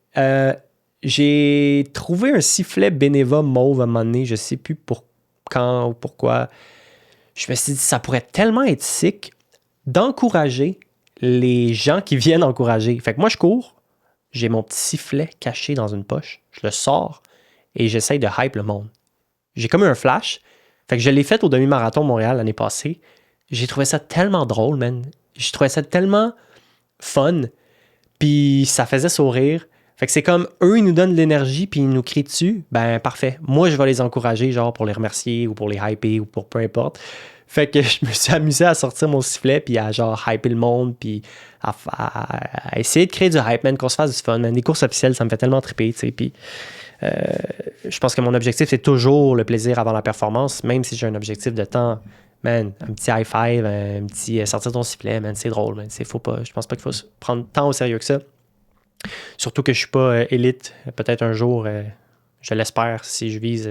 J'ai trouvé un sifflet Beneva mauve à un moment donné, je sais plus pour quand ou pourquoi. Je me suis dit, ça pourrait tellement être sick d'encourager les gens qui viennent encourager. Fait que moi, je cours, j'ai mon petit sifflet caché dans une poche, je le sors et j'essaye de hype le monde. J'ai comme eu un flash. Fait que je l'ai fait au demi-marathon de Montréal l'année passée. J'ai trouvé ça tellement drôle, man. J'ai trouvé ça tellement fun. Puis ça faisait sourire. Fait que c'est comme, eux, ils nous donnent de l'énergie puis ils nous crient dessus. Ben, parfait. Moi, je vais les encourager, genre, pour les remercier ou pour les hyper ou pour peu importe. Fait que je me suis amusé à sortir mon sifflet puis à, genre, hyper le monde puis à essayer de créer du hype, man, qu'on se fasse du fun, man. Les courses officielles, ça me fait tellement triper, tu sais. Puis je pense que mon objectif, c'est toujours le plaisir avant la performance, même si j'ai un objectif de temps. Man, un petit high five, un petit sortir ton sifflet, man, c'est drôle, man. Faut pas, je pense pas qu'il faut se prendre tant au sérieux que ça. Surtout que je suis pas élite. Peut-être un jour, je l'espère, si je vise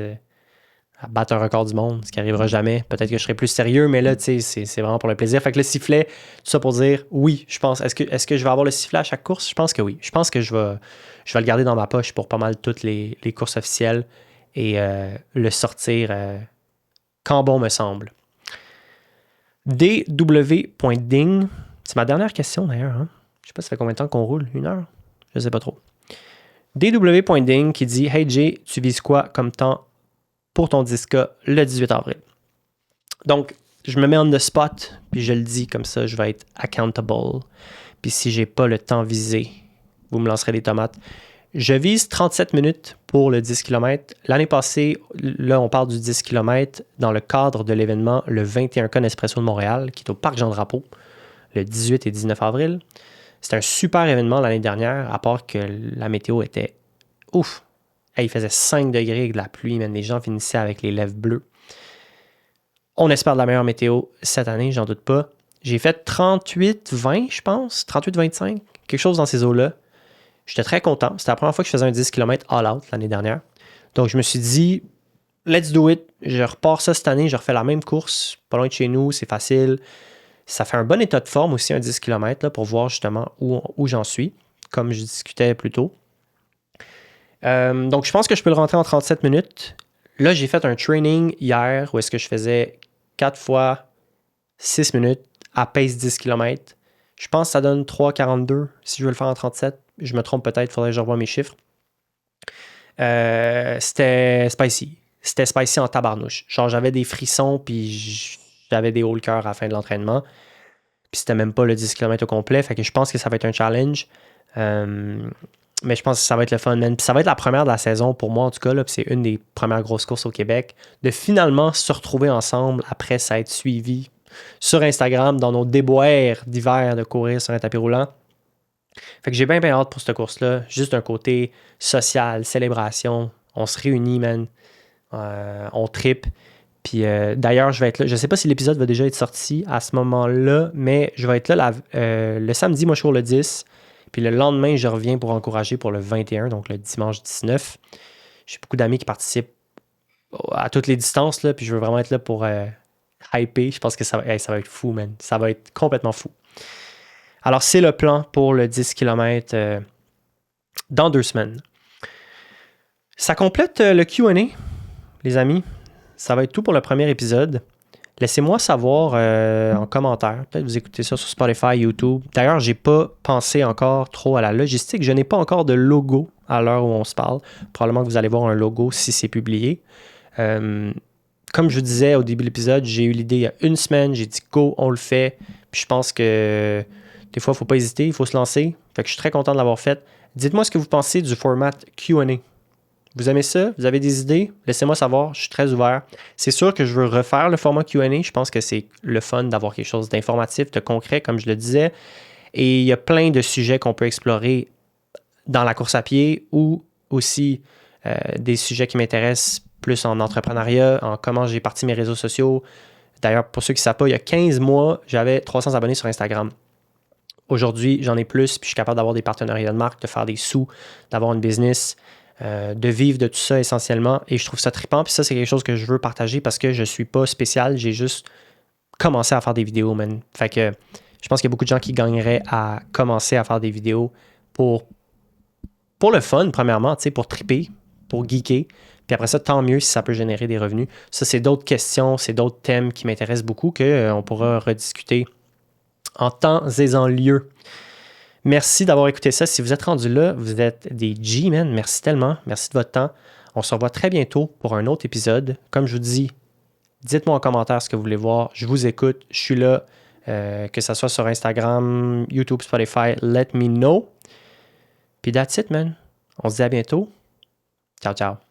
à battre un record du monde, ce qui n'arrivera jamais. Peut-être que je serai plus sérieux, mais là, tu sais, c'est vraiment pour le plaisir. Fait que le sifflet, tout ça pour dire, oui, je pense. Est-ce que je vais avoir le sifflet à chaque course? Je pense que oui. Je pense que je vais le garder dans ma poche pour pas mal toutes les courses officielles et le sortir quand bon me semble. DW.ding, c'est ma dernière question d'ailleurs. Hein? Je sais pas ça fait combien de temps qu'on roule, 1 heure? Je sais pas trop. DW.ding qui dit, hey Jay, tu vises quoi comme temps pour ton 10K le 18 avril? Donc, je me mets on the spot, puis je le dis comme ça, je vais être accountable. Puis si j'ai pas le temps visé, vous me lancerez des tomates. Je vise 37 minutes pour le 10 km. L'année passée, là, on parle du 10 km dans le cadre de l'événement le 21K Nespresso de Montréal, qui est au Parc Jean-Drapeau, le 18 et 19 avril. C'était un super événement l'année dernière, à part que la météo était ouf. Il faisait 5 degrés avec de la pluie, même les gens finissaient avec les lèvres bleues. On espère de la meilleure météo cette année, j'en doute pas. J'ai fait 38-20, je pense, 38-25, quelque chose dans ces eaux-là. J'étais très content. C'était la première fois que je faisais un 10 km all-out l'année dernière. Donc, je me suis dit, let's do it. Je repars ça cette année. Je refais la même course, pas loin de chez nous. C'est facile. Ça fait un bon état de forme aussi, un 10 km, là, pour voir justement où j'en suis, comme je discutais plus tôt. Donc, je pense que je peux le rentrer en 37 minutes. Là, j'ai fait un training hier où est-ce que je faisais 4 fois 6 minutes à pace 10 km. Je pense que ça donne 3,42 si je veux le faire en 37. Je me trompe peut-être, il faudrait que je revoie mes chiffres. C'était spicy. C'était spicy en tabarnouche. Genre, j'avais des frissons, puis j'avais des hauts le cœur à la fin de l'entraînement. Puis c'était même pas le 10 km au complet. Fait que je pense que ça va être un challenge. Mais je pense que ça va être le fun, man. Puis ça va être la première de la saison pour moi, en tout cas. Là, puis c'est une des premières grosses courses au Québec. De finalement se retrouver ensemble après s'être suivis sur Instagram dans nos déboires d'hiver de courir sur un tapis roulant. Fait que j'ai bien hâte pour cette course-là. Juste un côté social, célébration. On se réunit, man. On trippe. Puis d'ailleurs, je vais être là. Je sais pas si l'épisode va déjà être sorti à ce moment-là, mais je vais être là le samedi, moi je cours le 10. Puis le lendemain, je reviens pour encourager pour le 21, donc le dimanche 19. J'ai beaucoup d'amis qui participent à toutes les distances, là, puis je veux vraiment être là pour hyper. Je pense que ça va être fou, man. Ça va être complètement fou. Alors, c'est le plan pour le 10 km dans 2 semaines. Ça complète le Q&A, les amis. Ça va être tout pour le premier épisode. Laissez-moi savoir en commentaire. Peut-être vous écoutez ça sur Spotify, YouTube. D'ailleurs, j'ai pas pensé encore trop à la logistique. Je n'ai pas encore de logo à l'heure où on se parle. Probablement que vous allez voir un logo si c'est publié. Comme je vous disais au début de l'épisode, j'ai eu l'idée il y a 1 semaine. J'ai dit go, on le fait. Puis je pense que des fois, il ne faut pas hésiter, il faut se lancer. Fait que je suis très content de l'avoir fait. Dites-moi ce que vous pensez du format Q&A. Vous aimez ça? Vous avez des idées? Laissez-moi savoir, je suis très ouvert. C'est sûr que je veux refaire le format Q&A. Je pense que c'est le fun d'avoir quelque chose d'informatif, de concret, comme je le disais. Et il y a plein de sujets qu'on peut explorer dans la course à pied ou aussi des sujets qui m'intéressent plus en entrepreneuriat, en comment j'ai parti mes réseaux sociaux. D'ailleurs, pour ceux qui ne savent pas, il y a 15 mois, j'avais 300 abonnés sur Instagram. Aujourd'hui, j'en ai plus, puis je suis capable d'avoir des partenariats de marque, de faire des sous, d'avoir une business. de vivre de tout ça essentiellement. Et je trouve ça trippant. Puis ça, c'est quelque chose que je veux partager parce que je suis pas spécial. J'ai juste commencé à faire des vidéos, man. Fait que je pense qu'il y a beaucoup de gens qui gagneraient à commencer à faire des vidéos pour le fun, premièrement, tu sais, pour tripper, pour geeker. Puis après ça, tant mieux si ça peut générer des revenus. Ça, c'est d'autres questions, c'est d'autres thèmes qui m'intéressent beaucoup qu'on pourra rediscuter en temps et en lieu. Merci d'avoir écouté ça. Si vous êtes rendu là, vous êtes des G-men. Merci tellement. Merci de votre temps. On se revoit très bientôt pour un autre épisode. Comme je vous dis, dites-moi en commentaire ce que vous voulez voir. Je vous écoute. Je suis là. Que ce soit sur Instagram, YouTube, Spotify, let me know. Puis that's it, man. On se dit à bientôt. Ciao, ciao.